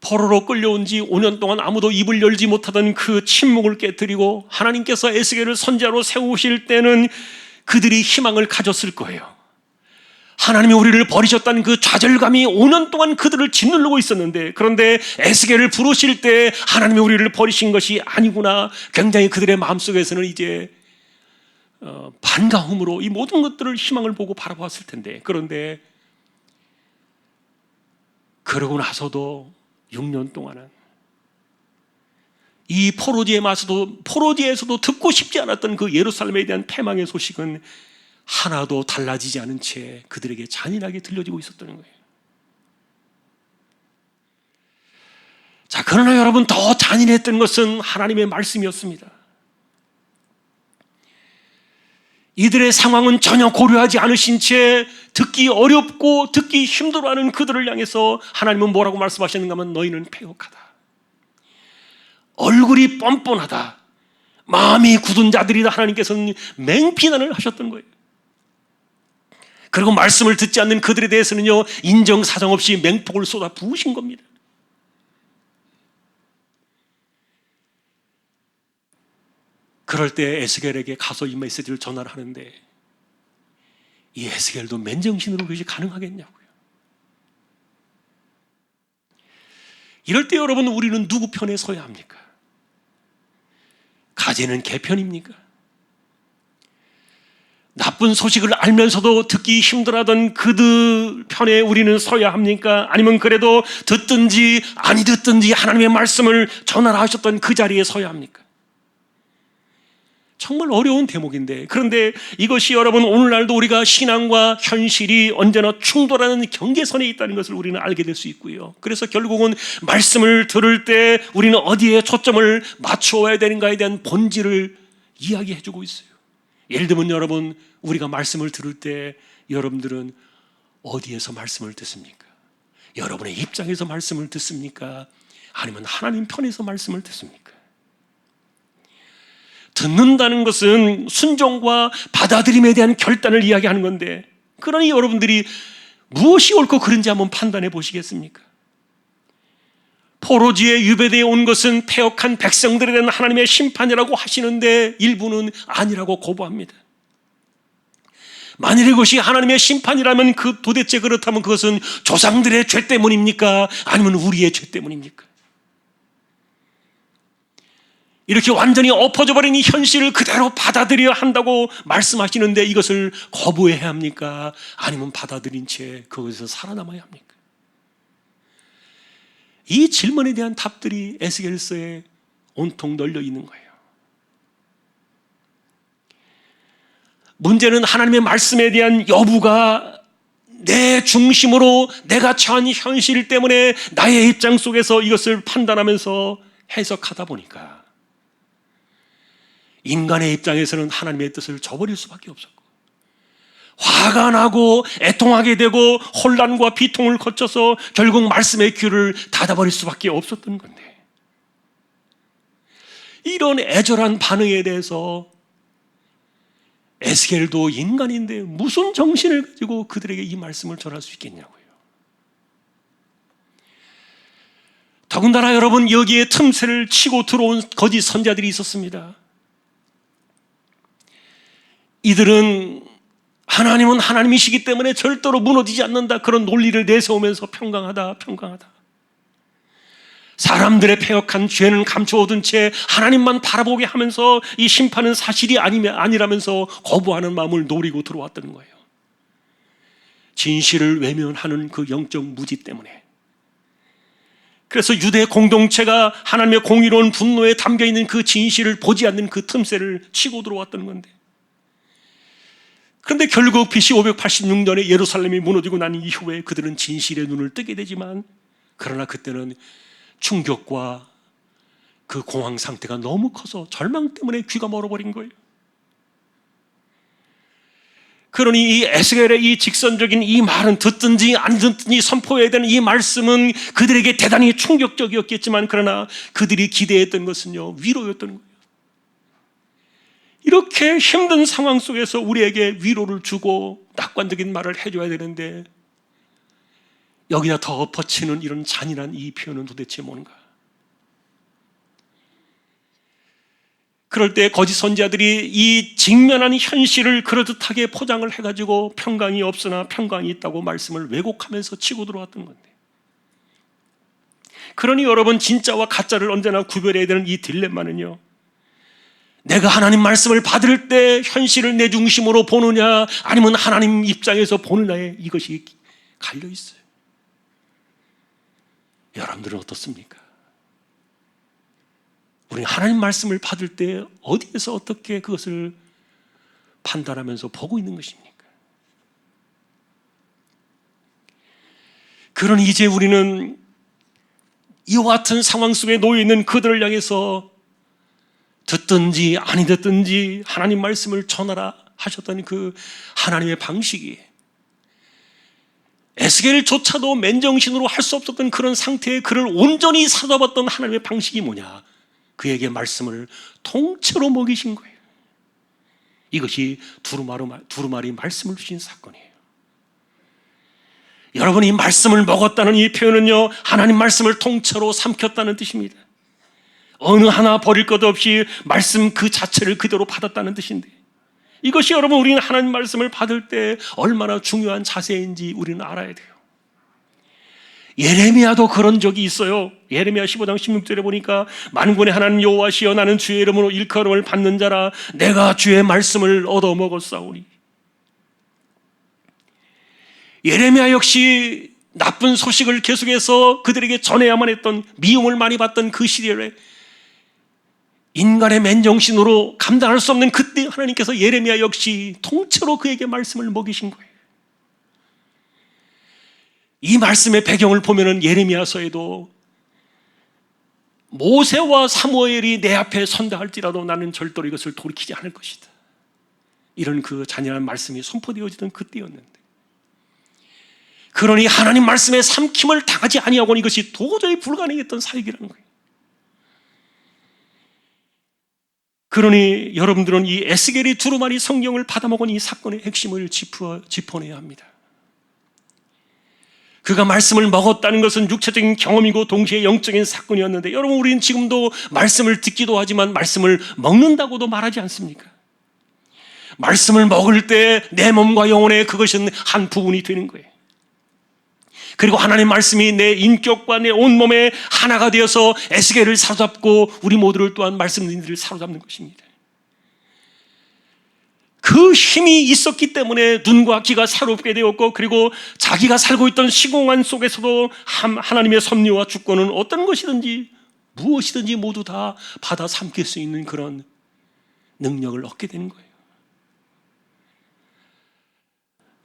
포로로 끌려온 지 5년 동안 아무도 입을 열지 못하던 그 침묵을 깨뜨리고 하나님께서 에스겔을 선지자로 세우실 때는 그들이 희망을 가졌을 거예요. 하나님이 우리를 버리셨다는 그 좌절감이 5년 동안 그들을 짓누르고 있었는데, 그런데 에스겔을 부르실 때 하나님이 우리를 버리신 것이 아니구나, 굉장히 그들의 마음속에서는 이제 반가움으로 이 모든 것들을 희망을 보고 바라보았을 텐데, 그런데 그러고 나서도 6년 동안은 이 포로지에서도 듣고 싶지 않았던 그 예루살렘에 대한 패망의 소식은 하나도 달라지지 않은 채 그들에게 잔인하게 들려지고 있었던 거예요. 자, 그러나 여러분, 더 잔인했던 것은 하나님의 말씀이었습니다. 이들의 상황은 전혀 고려하지 않으신 채 듣기 어렵고 듣기 힘들어하는 그들을 향해서 하나님은 뭐라고 말씀하셨는가 하면, 너희는 패역하다, 얼굴이 뻔뻔하다, 마음이 굳은 자들이다. 하나님께서는 맹비난을 하셨던 거예요. 그리고 말씀을 듣지 않는 그들에 대해서는요, 인정사정 없이 맹폭을 쏟아 부으신 겁니다. 그럴 때 에스겔에게 가서 이 메시지를 전하를 하는데, 이 에스겔도 맨정신으로 그것이 가능하겠냐고요. 이럴 때 여러분, 우리는 누구 편에 서야 합니까? 가제는 개 편입니까? 나쁜 소식을 알면서도 듣기 힘들어하던 그들 편에 우리는 서야 합니까? 아니면 그래도 듣든지 아니 듣든지 하나님의 말씀을 전하라 하셨던 그 자리에 서야 합니까? 정말 어려운 대목인데, 그런데 이것이 여러분, 오늘날도 우리가 신앙과 현실이 언제나 충돌하는 경계선에 있다는 것을 우리는 알게 될 수 있고요. 그래서 결국은 말씀을 들을 때 우리는 어디에 초점을 맞추어야 되는가에 대한 본질을 이야기해 주고 있어요. 예를 들면 여러분, 우리가 말씀을 들을 때 여러분들은 어디에서 말씀을 듣습니까? 여러분의 입장에서 말씀을 듣습니까? 아니면 하나님 편에서 말씀을 듣습니까? 듣는다는 것은 순종과 받아들임에 대한 결단을 이야기하는 건데, 그러니 여러분들이 무엇이 옳고 그른지 한번 판단해 보시겠습니까? 포로지에 유배되어 온 것은 패역한 백성들에 대한 하나님의 심판이라고 하시는데, 일부는 아니라고 거부합니다. 만일 이것이 하나님의 심판이라면 도대체 그렇다면 그것은 조상들의 죄 때문입니까? 아니면 우리의 죄 때문입니까? 이렇게 완전히 엎어져 버린 이 현실을 그대로 받아들여야 한다고 말씀하시는데, 이것을 거부해야 합니까? 아니면 받아들인 채 그것에서 살아남아야 합니까? 이 질문에 대한 답들이 에스겔서에 온통 널려 있는 거예요. 문제는 하나님의 말씀에 대한 여부가 내 중심으로 내가 처한 현실 때문에 나의 입장 속에서 이것을 판단하면서 해석하다 보니까 인간의 입장에서는 하나님의 뜻을 저버릴 수밖에 없었고, 화가 나고 애통하게 되고 혼란과 비통을 거쳐서 결국 말씀의 귀를 닫아버릴 수밖에 없었던 건데, 이런 애절한 반응에 대해서 에스겔도 인간인데 무슨 정신을 가지고 그들에게 이 말씀을 전할 수 있겠냐고요. 더군다나 여러분, 여기에 틈새를 치고 들어온 거짓 선자들이 있었습니다. 이들은 하나님은 하나님이시기 때문에 절대로 무너지지 않는다, 그런 논리를 내세우면서 평강하다. 사람들의 패역한 죄는 감춰오던 채 하나님만 바라보게 하면서 이 심판은 사실이 아니라면서 거부하는 마음을 노리고 들어왔던 거예요. 진실을 외면하는 그 영적 무지 때문에. 그래서 유대 공동체가 하나님의 공의로운 분노에 담겨있는 그 진실을 보지 않는 그 틈새를 치고 들어왔던 건데, 그런데 결국 BC 586년에 예루살렘이 무너지고 난 이후에 그들은 진실의 눈을 뜨게 되지만, 그러나 그때는 충격과 그 공황 상태가 너무 커서 절망 때문에 귀가 멀어버린 거예요. 그러니 이 에스겔의 이 직선적인 이 말은 듣든지 안 듣든지 선포해야 되는 이 말씀은 그들에게 대단히 충격적이었겠지만, 그러나 그들이 기대했던 것은요, 위로였던 거예요. 이렇게 힘든 상황 속에서 우리에게 위로를 주고 낙관적인 말을 해줘야 되는데, 여기다 더 덧붙이는 이런 잔인한 이 표현은 도대체 뭔가? 그럴 때 거짓 선지자들이 이 직면한 현실을 그럴듯하게 포장을 해가지고 평강이 없으나 평강이 있다고 말씀을 왜곡하면서 치고 들어왔던 건데, 그러니 여러분, 진짜와 가짜를 언제나 구별해야 되는 이 딜레마는요, 내가 하나님 말씀을 받을 때 현실을 내 중심으로 보느냐 아니면 하나님 입장에서 보느냐에 이것이 갈려 있어요. 여러분들은 어떻습니까? 우리는 하나님 말씀을 받을 때 어디에서 어떻게 그것을 판단하면서 보고 있는 것입니까? 그러니 이제 우리는 이와 같은 상황 속에 놓여 있는 그들을 향해서 듣든지 아니 듣든지 하나님 말씀을 전하라 하셨던 그 하나님의 방식이, 에스겔조차도 맨정신으로 할 수 없었던 그런 상태에 그를 온전히 사로잡았던 하나님의 방식이 뭐냐? 그에게 말씀을 통째로 먹이신 거예요. 이것이 두루마리 말씀을 주신 사건이에요. 여러분이 말씀을 먹었다는 이 표현은요, 하나님 말씀을 통째로 삼켰다는 뜻입니다. 어느 하나 버릴 것 없이 말씀 그 자체를 그대로 받았다는 뜻인데, 이것이 여러분, 우리는 하나님 말씀을 받을 때 얼마나 중요한 자세인지 우리는 알아야 돼요. 예레미야도 그런 적이 있어요. 예레미야 15장 16절에 보니까 만군의 하나님 여호와시여, 나는 주의 이름으로 일컬음을 받는 자라. 내가 주의 말씀을 얻어먹었사오니. 예레미야 역시 나쁜 소식을 계속해서 그들에게 전해야만 했던, 미움을 많이 받던 그 시절에 인간의 맨정신으로 감당할 수 없는 그때 하나님께서 예레미야 역시 통째로 그에게 말씀을 먹이신 거예요. 이 말씀의 배경을 보면은 예레미야서에도 모세와 사무엘이 내 앞에 선다 할지라도 나는 절대로 이것을 돌이키지 않을 것이다, 이런 그 잔인한 말씀이 선포되어지던 그때였는데, 그러니 하나님 말씀에 삼킴을 당하지 아니하고는 이것이 도저히 불가능했던 사역이라는 거예요. 그러니 여러분들은 이 에스겔이 두루마리 성경을 받아먹은 이 사건의 핵심을 짚어내야 합니다. 그가 말씀을 먹었다는 것은 육체적인 경험이고 동시에 영적인 사건이었는데, 여러분, 우리는 지금도 말씀을 듣기도 하지만 말씀을 먹는다고도 말하지 않습니까? 말씀을 먹을 때 내 몸과 영혼의 그것은 한 부분이 되는 거예요. 그리고 하나님 말씀이 내 인격과 내 온몸에 하나가 되어서 에스겔을 사로잡고 우리 모두를 또한 말씀들을 사로잡는 것입니다. 그 힘이 있었기 때문에 눈과 귀가 새롭게 되었고, 그리고 자기가 살고 있던 시공간 속에서도 하나님의 섭리와 주권은 어떤 것이든지 무엇이든지 모두 다 받아 삼킬 수 있는 그런 능력을 얻게 되는 거예요.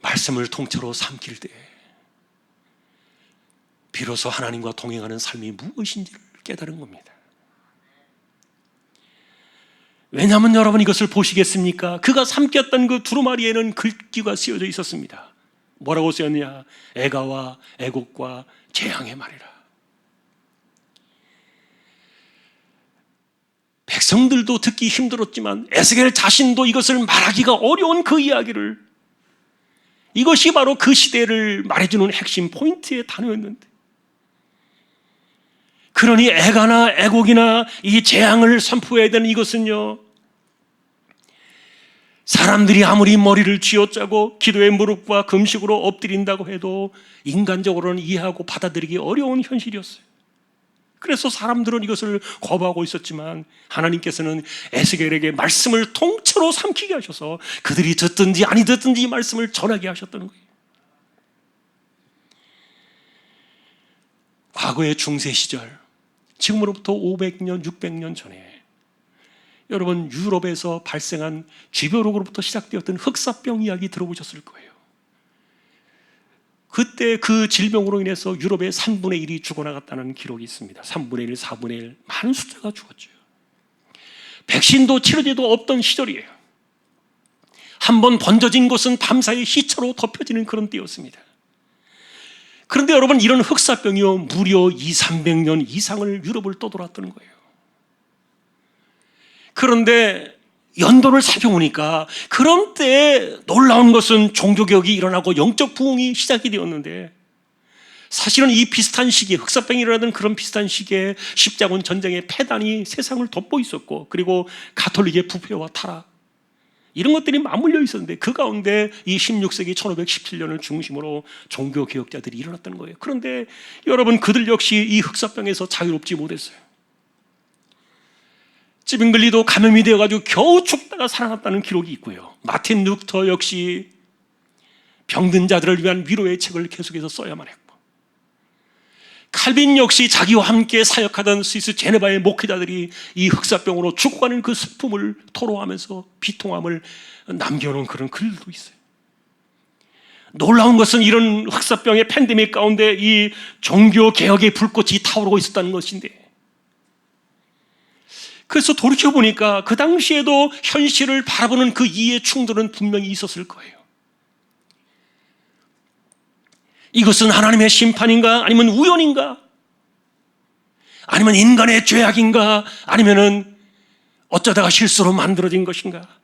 말씀을 통째로 삼킬 때 비로소 하나님과 동행하는 삶이 무엇인지를 깨달은 겁니다. 왜냐하면 여러분, 이것을 보시겠습니까? 그가 삼켰던 그 두루마리에는 글귀가 쓰여져 있었습니다. 뭐라고 쓰였냐? 애가와 애곡과 재앙의 말이라. 백성들도 듣기 힘들었지만 에스겔 자신도 이것을 말하기가 어려운 그 이야기를, 이것이 바로 그 시대를 말해주는 핵심 포인트의 단어였는데, 그러니 애가나 애곡이나 이 재앙을 선포해야 되는 이것은요, 사람들이 아무리 머리를 쥐어짜고 기도의 무릎과 금식으로 엎드린다고 해도 인간적으로는 이해하고 받아들이기 어려운 현실이었어요. 그래서 사람들은 이것을 거부하고 있었지만 하나님께서는 에스겔에게 말씀을 통째로 삼키게 하셔서 그들이 듣든지 아니 듣든지 이 말씀을 전하게 하셨다는 거예요. 과거의 중세 시절, 지금으로부터 500년, 600년 전에 여러분, 유럽에서 발생한 쥐벼룩으로부터 시작되었던 흑사병 이야기 들어보셨을 거예요. 그때 그 질병으로 인해서 유럽의 3분의 1이 죽어나갔다는 기록이 있습니다. 3분의 1, 4분의 1, 많은 숫자가 죽었죠. 백신도 치료제도 없던 시절이에요. 한번 번져진 곳은 밤사이 시차로 덮여지는 그런 때였습니다. 그런데 여러분, 이런 흑사병이요, 무려 200~300년 이상을 유럽을 떠돌았던 거예요. 그런데 연도를 살펴보니까 그런 때에 놀라운 것은 종교개혁이 일어나고 영적 부흥이 시작이 되었는데, 사실은 이 비슷한 시기에, 흑사병이 일어나던 그런 비슷한 시기에 십자군 전쟁의 패단이 세상을 덮고 있었고, 그리고 가톨릭의 부패와 타락, 이런 것들이 맞물려 있었는데, 그 가운데 이 16세기 1517년을 중심으로 종교개혁자들이 일어났던 거예요. 그런데 여러분, 그들 역시 이 흑사병에서 자유롭지 못했어요. 찌빙글리도 감염이 되어가지고 겨우 죽다가 살아났다는 기록이 있고요. 마틴 루터 역시 병든 자들을 위한 위로의 책을 계속해서 써야만 했고, 칼빈 역시 자기와 함께 사역하던 스위스 제네바의 목회자들이 이 흑사병으로 죽어가는 그 슬픔을 토로하면서 비통함을 남겨놓은 그런 글도 있어요. 놀라운 것은 이런 흑사병의 팬데믹 가운데 이 종교개혁의 불꽃이 타오르고 있었다는 것인데, 그래서 돌이켜보니까 그 당시에도 현실을 바라보는 그 이해 충돌은 분명히 있었을 거예요. 이것은 하나님의 심판인가? 아니면 우연인가? 아니면 인간의 죄악인가? 아니면은 어쩌다가 실수로 만들어진 것인가?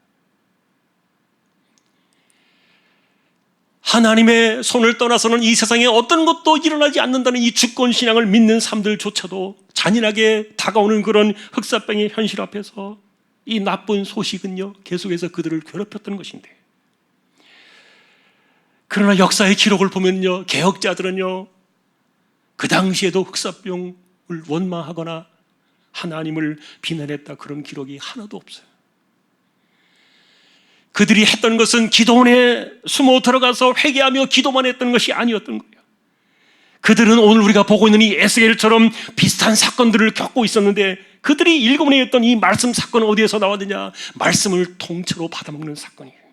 하나님의 손을 떠나서는 이 세상에 어떤 것도 일어나지 않는다는 이 주권신앙을 믿는 사람들조차도 잔인하게 다가오는 그런 흑사병의 현실 앞에서 이 나쁜 소식은요, 계속해서 그들을 괴롭혔던 것인데, 그러나 역사의 기록을 보면요, 개혁자들은요, 그 당시에도 흑사병을 원망하거나 하나님을 비난했다, 그런 기록이 하나도 없어요. 그들이 했던 것은 기도원에 숨어 들어가서 회개하며 기도만 했던 것이 아니었던 거예요. 그들은 오늘 우리가 보고 있는 이 에스겔처럼 비슷한 사건들을 겪고 있었는데, 그들이 일곱원에 했던 이 말씀 사건은 어디에서 나왔느냐? 말씀을 통째로 받아먹는 사건이에요.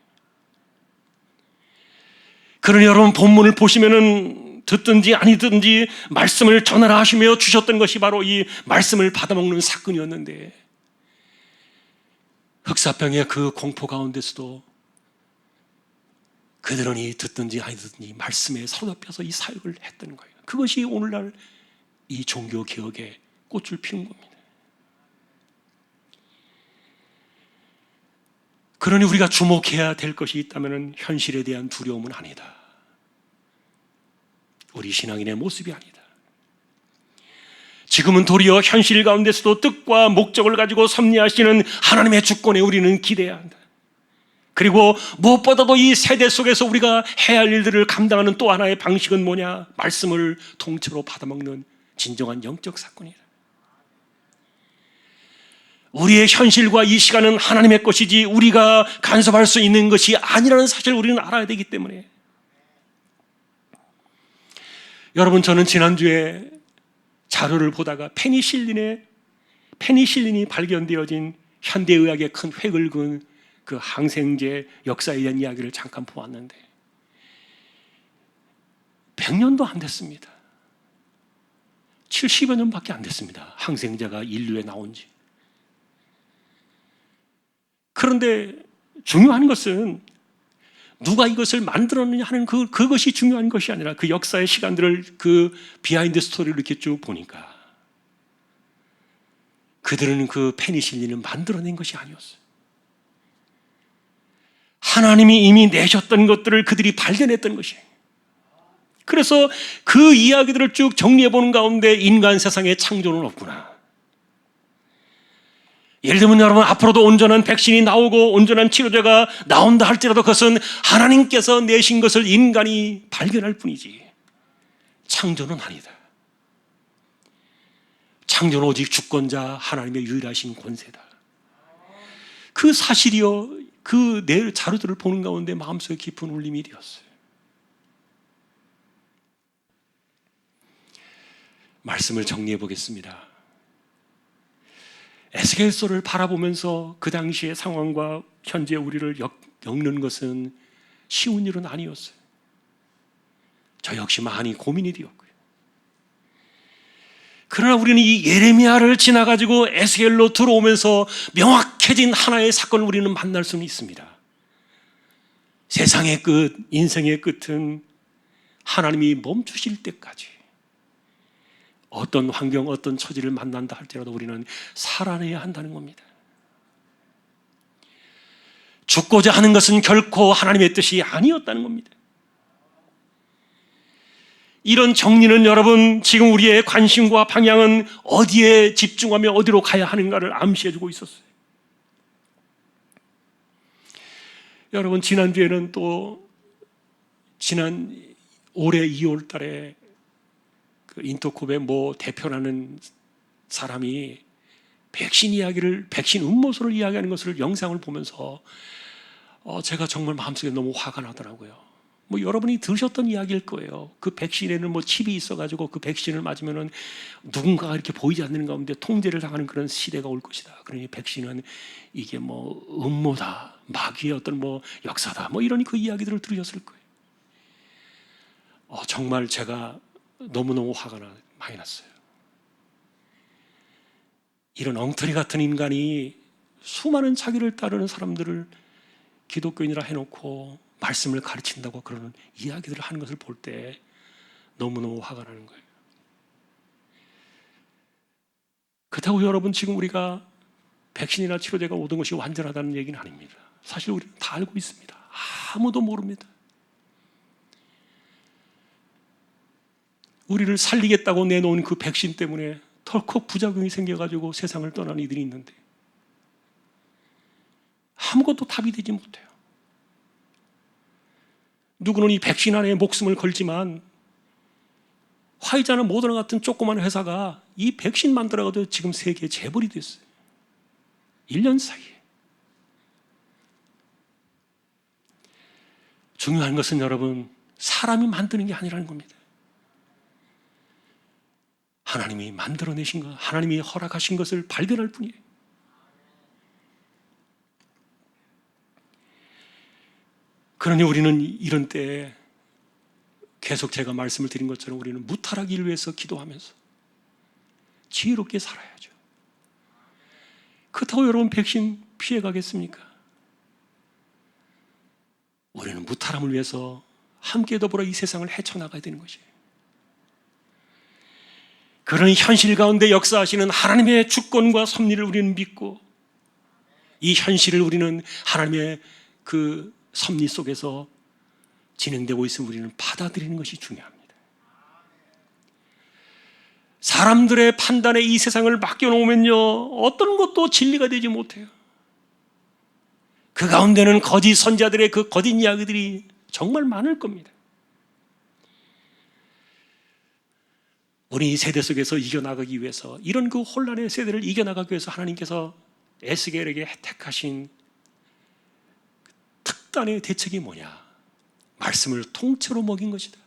그러니 여러분, 본문을 보시면은 듣든지 아니든지 말씀을 전하라 하시며 주셨던 것이 바로 이 말씀을 받아먹는 사건이었는데, 흑사병의 그 공포 가운데서도 그들은 이 듣든지 아니든지 말씀에 사로잡혀서 이 사역을 했던 거예요. 그것이 오늘날 이 종교개혁의 꽃을 피운 겁니다. 그러니 우리가 주목해야 될 것이 있다면 현실에 대한 두려움은 아니다. 우리 신앙인의 모습이 아니다. 지금은 도리어 현실 가운데서도 뜻과 목적을 가지고 섭리하시는 하나님의 주권에 우리는 기대해야 한다. 그리고 무엇보다도 이 세대 속에서 우리가 해야 할 일들을 감당하는 또 하나의 방식은 뭐냐? 말씀을 통째로 받아먹는 진정한 영적 사건이다. 우리의 현실과 이 시간은 하나님의 것이지 우리가 간섭할 수 있는 것이 아니라는 사실을 우리는 알아야 되기 때문에, 여러분, 저는 지난주에 자료를 보다가 페니실린이 발견되어진 현대의학의 큰 획을 그은 그 항생제 역사에 대한 이야기를 잠깐 보았는데, 100년도 안 됐습니다. 70여 년밖에 안 됐습니다. 항생제가 인류에 나온 지. 그런데 중요한 것은 누가 이것을 만들었느냐 하는 그것이 중요한 것이 아니라, 그 역사의 시간들을, 그 비하인드 스토리를 이렇게 쭉 보니까 그들은 그 페니실린을 만들어낸 것이 아니었어요. 하나님이 이미 내셨던 것들을 그들이 발견했던 것이에요. 그래서 그 이야기들을 쭉 정리해보는 가운데 인간 세상에 창조는 없구나. 예를 들면 여러분, 앞으로도 온전한 백신이 나오고 온전한 치료제가 나온다 할지라도 그것은 하나님께서 내신 것을 인간이 발견할 뿐이지 창조는 아니다. 창조는 오직 주권자 하나님의 유일하신 권세다. 그 사실이요, 그 내 자료들을 보는 가운데 마음속에 깊은 울림이 되었어요. 말씀을 정리해 보겠습니다. 에스겔서를 바라보면서 그 당시의 상황과 현재 우리를 엮는 것은 쉬운 일은 아니었어요. 저 역시 많이 고민이 되었고요. 그러나 우리는 이 예레미야를 지나가지고 에스겔로 들어오면서 명확해진 하나의 사건을 우리는 만날 수는 있습니다. 세상의 끝, 인생의 끝은 하나님이 멈추실 때까지 어떤 환경, 어떤 처지를 만난다 할지라도 우리는 살아내야 한다는 겁니다. 죽고자 하는 것은 결코 하나님의 뜻이 아니었다는 겁니다. 이런 정리는 여러분 지금 우리의 관심과 방향은 어디에 집중하며 어디로 가야 하는가를 암시해주고 있었어요. 여러분 지난주에는 또 지난 올해 2월 달에 그 인터콥의 뭐 대표라는 사람이 백신 이야기를, 백신 음모설을 이야기하는 것을 영상을 보면서 제가 정말 마음속에 너무 화가 나더라고요. 뭐 여러분이 들으셨던 이야기일 거예요. 그 백신에는 뭐 칩이 있어가지고 그 백신을 맞으면은 누군가가 이렇게 보이지 않는 가운데 통제를 당하는 그런 시대가 올 것이다. 그러니 백신은 이게 뭐 음모다, 마귀의 어떤 뭐 역사다, 뭐 이런 그 이야기들을 들으셨을 거예요. 정말 제가 너무너무 화가 많이 났어요. 이런 엉터리 같은 인간이 수많은 자기를 따르는 사람들을 기독교인이라 해놓고 말씀을 가르친다고 그러는 이야기들을 하는 것을 볼 때 너무너무 화가 나는 거예요. 그렇다고 여러분 지금 우리가 백신이나 치료제가 오던 것이 완전하다는 얘기는 아닙니다. 사실 우리는 다 알고 있습니다. 아무도 모릅니다. 우리를 살리겠다고 내놓은 그 백신 때문에 덜컥 부작용이 생겨가지고 세상을 떠난 이들이 있는데 아무것도 답이 되지 못해요. 누구는 이 백신 안에 목숨을 걸지만 화이자나 모더나 같은 조그만 회사가 이 백신 만들어가지고 지금 세계 재벌이 됐어요. 1년 사이에. 중요한 것은 여러분 사람이 만드는 게 아니라는 겁니다. 하나님이 만들어내신 것, 하나님이 허락하신 것을 발견할 뿐이에요. 그러니 우리는 이런 때에 계속 제가 말씀을 드린 것처럼 우리는 무타락을 위해서 기도하면서 지혜롭게 살아야죠. 그렇다고 여러분 백신 피해가겠습니까? 우리는 무탈함을 위해서 함께 더불어 이 세상을 헤쳐나가야 되는 것이에요. 그런 현실 가운데 역사하시는 하나님의 주권과 섭리를 우리는 믿고 이 현실을 우리는 하나님의 그 섭리 속에서 진행되고 있으면 우리는 받아들이는 것이 중요합니다. 사람들의 판단에 이 세상을 맡겨놓으면요 어떤 것도 진리가 되지 못해요. 그 가운데는 거짓 선자들의 그 거짓 이야기들이 정말 많을 겁니다. 우리 세대 속에서 이겨나가기 위해서 이런 그 혼란의 세대를 이겨나가기 위해서 하나님께서 에스겔에게 택하신 특단의 대책이 뭐냐? 말씀을 통째로 먹인 것이다.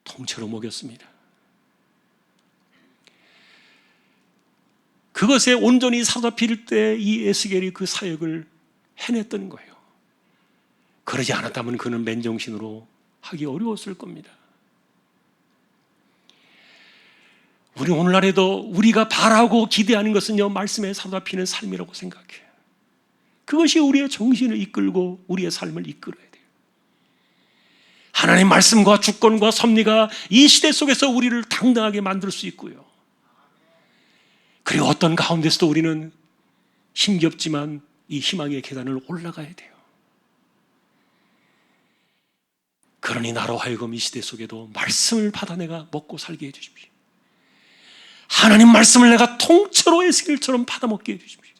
통째로 먹였습니다. 그것에 온전히 사로잡힐 때 이 에스겔이 그 사역을 해냈던 거예요. 그러지 않았다면 그는 맨정신으로 하기 어려웠을 겁니다. 우리 오늘날에도 우리가 바라고 기대하는 것은요 말씀에 사로잡히는 삶이라고 생각해요. 그것이 우리의 정신을 이끌고 우리의 삶을 이끌어야 돼요. 하나님의 말씀과 주권과 섭리가 이 시대 속에서 우리를 당당하게 만들 수 있고요. 그리고 어떤 가운데서도 우리는 힘겹지만 이 희망의 계단을 올라가야 돼요. 그러니 나로 하여금 이 시대 속에도 말씀을 받아 내가 먹고 살게 해주십시오. 하나님 말씀을 내가 통째로 에스겔처럼 받아먹게 해주십시오.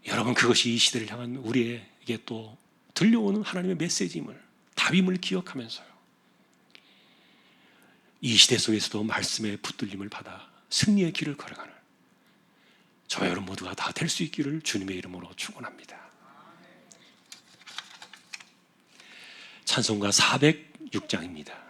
여러분 그것이 이 시대를 향한 우리에게 또 들려오는 하나님의 메시지임을, 답임을 기억하면서요 이 시대 속에서도 말씀의 붙들림을 받아 승리의 길을 걸어가는 저와 여러분 모두가 다 될 수 있기를 주님의 이름으로 축원합니다. 찬송가 406장입니다.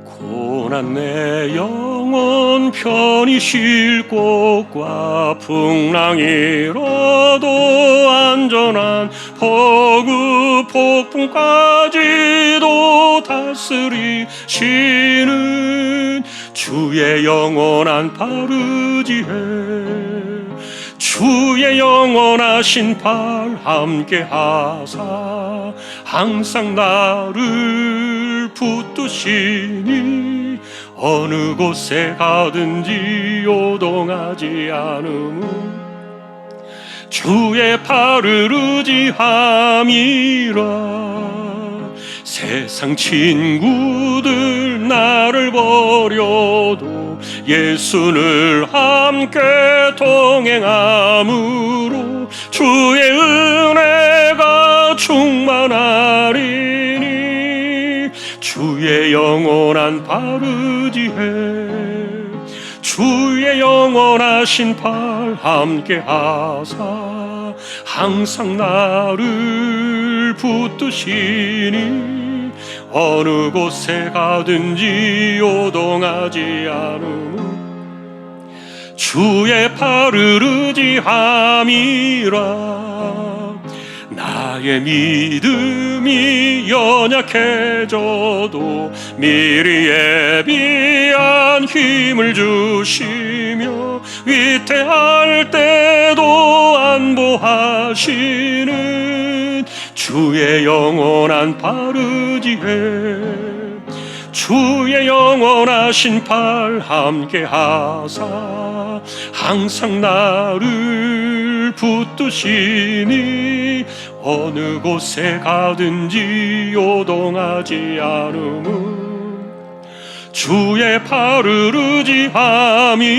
고난 내 영혼 편히 쉴 곳과 풍랑이라도 안전한 폭우 폭풍까지도 다스리시는 주의 영원한 바르지에 주의 영원하신 팔 함께 하사 항상 나를 붙드시니 어느 곳에 가든지 요동하지 않음은 주의 팔을 의지함이라. 세상 친구들 나를 버려도 예수를 함께 동행함으로 주의 은혜가 충만하리니 주의 영원한 바르지에 주의 영원하신 팔 함께 하사 항상 나를 붙드시니 어느 곳에 가든지 요동하지 않음은 주의 팔을 의지함이라. 나의 믿음이 연약해져도 미리 예비한 힘을 주시며 위태할 때도 안보하시는 주의 영원한 바르지에 주의 영원하신 팔 함께 하사 항상 나를 붙드시니 어느 곳에 가든지 요동하지 않음은 주의 팔을 의지함이라.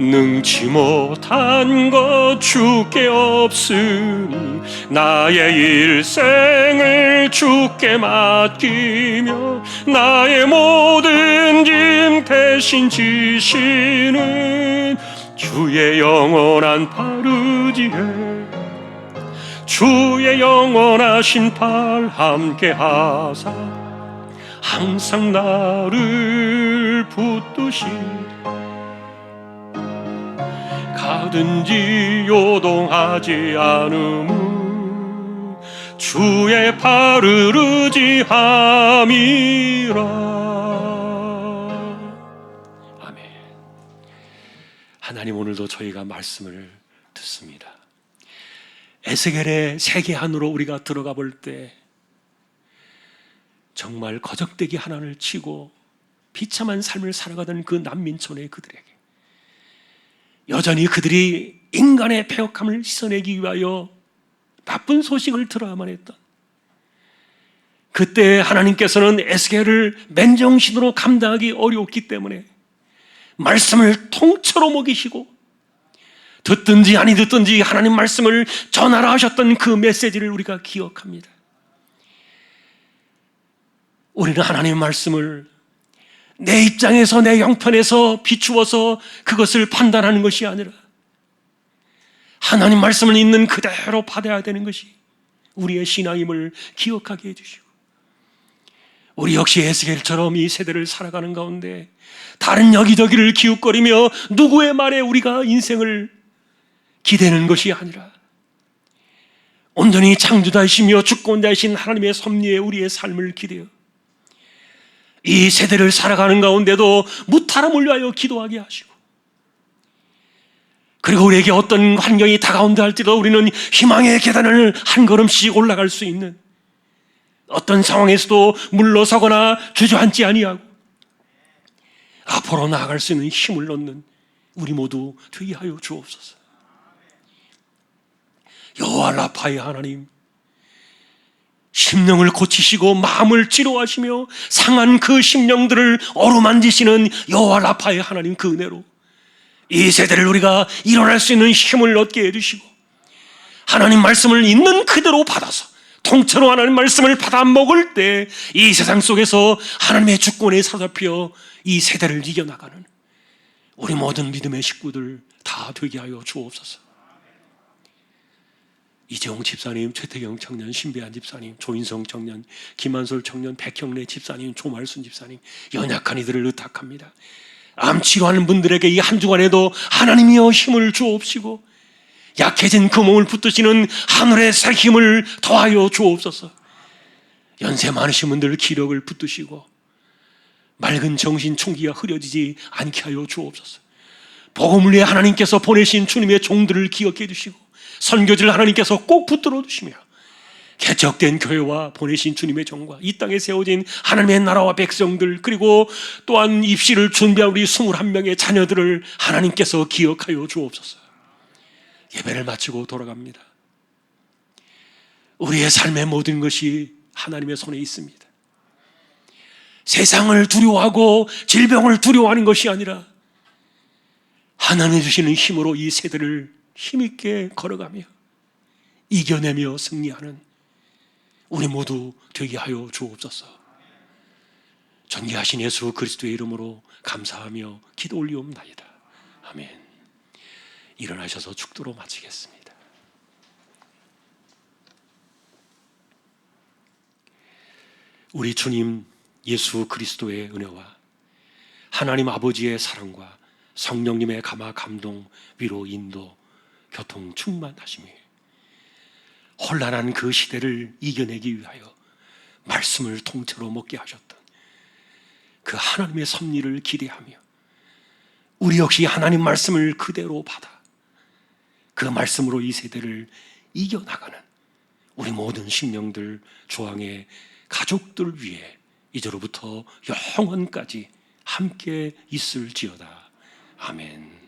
능치 못한 것 주께 없으니 나의 일생을 주께 맡기며 나의 모든 짐 대신 지시는 주의 영원한 바르지에 주의 영원하신 팔 함께 하사 항상 나를 붙드시니 가든지 요동하지 않음은 주의 팔을 의지함이라. 아멘. 하나님, 오늘도 저희가 말씀을 듣습니다. 에스겔의 세계 안으로 우리가 들어가 볼 때 정말 거적대기 하나를 치고 비참한 삶을 살아가던 그 난민촌의 그들에게 여전히 그들이 인간의 패역함을 씻어내기 위하여 나쁜 소식을 들어야만 했던 그때 하나님께서는 에스겔을 맨정신으로 감당하기 어려웠기 때문에 말씀을 통째로 먹이시고 듣든지 아니 듣든지 하나님 말씀을 전하라 하셨던 그 메시지를 우리가 기억합니다. 우리는 하나님 말씀을 내 입장에서 내 형편에서 비추어서 그것을 판단하는 것이 아니라 하나님 말씀을 있는 그대로 받아야 되는 것이 우리의 신앙임을 기억하게 해주시고, 우리 역시 에스겔처럼 이 세대를 살아가는 가운데 다른 여기저기를 기웃거리며 누구의 말에 우리가 인생을 기대는 것이 아니라 온전히 창조자이시며 주권자이신 하나님의 섭리에 우리의 삶을 기대어 이 세대를 살아가는 가운데도 무탈함을 위하여 기도하게 하시고, 그리고 우리에게 어떤 환경이 다가온다 할지라도 우리는 희망의 계단을 한 걸음씩 올라갈 수 있는, 어떤 상황에서도 물러서거나 주저앉지 아니하고 앞으로 나아갈 수 있는 힘을 얻는 우리 모두 되게 하여 주옵소서. 여호와 라파의 하나님, 심령을 고치시고 마음을 치료하시며 상한 그 심령들을 어루만지시는 여호와 라파의 하나님, 그 은혜로 이 세대를 우리가 일어날 수 있는 힘을 얻게 해주시고, 하나님 말씀을 있는 그대로 받아서 통째로 하나님 말씀을 받아 먹을 때 이 세상 속에서 하나님의 주권에 사로잡혀 이 세대를 이겨나가는 우리 모든 믿음의 식구들 다 되게 하여 주옵소서. 이재홍 집사님, 최태경 청년, 신배한 집사님, 조인성 청년, 김한솔 청년, 백형래 집사님, 조말순 집사님, 연약한 이들을 의탁합니다. 암 치료하는 분들에게 이 한 주간에도 하나님이여 힘을 주옵시고, 약해진 그 몸을 붙드시는 하늘의 새 힘을 더하여 주옵소서. 연세 많으신 분들 기력을 붙드시고, 맑은 정신 총기가 흐려지지 않게 하여 주옵소서. 복음을 위해 하나님께서 보내신 주님의 종들을 기억해 주시고 선교지를 하나님께서 꼭 붙들어 주시며 개척된 교회와 보내신 주님의 종과 이 땅에 세워진 하나님의 나라와 백성들, 그리고 또한 입시를 준비한 우리 21명의 자녀들을 하나님께서 기억하여 주옵소서. 예배를 마치고 돌아갑니다. 우리의 삶의 모든 것이 하나님의 손에 있습니다. 세상을 두려워하고 질병을 두려워하는 것이 아니라 하나님이 주시는 힘으로 이 세대를 힘있게 걸어가며 이겨내며 승리하는 우리 모두 되게 하여 주옵소서. 존귀하신 예수 그리스도의 이름으로 감사하며 기도 올리옵나이다. 아멘. 일어나셔서 축도로 마치겠습니다. 우리 주님 예수 그리스도의 은혜와 하나님 아버지의 사랑과 성령님의 감화 감동 위로 인도 교통 충만하심이 혼란한 그 시대를 이겨내기 위하여 말씀을 통째로 먹게 하셨던 그 하나님의 섭리를 기대하며 우리 역시 하나님 말씀을 그대로 받아 그 말씀으로 이 세대를 이겨나가는 우리 모든 심령들, 조항의 가족들 위해 이제로부터 영원까지 함께 있을지어다. 아멘.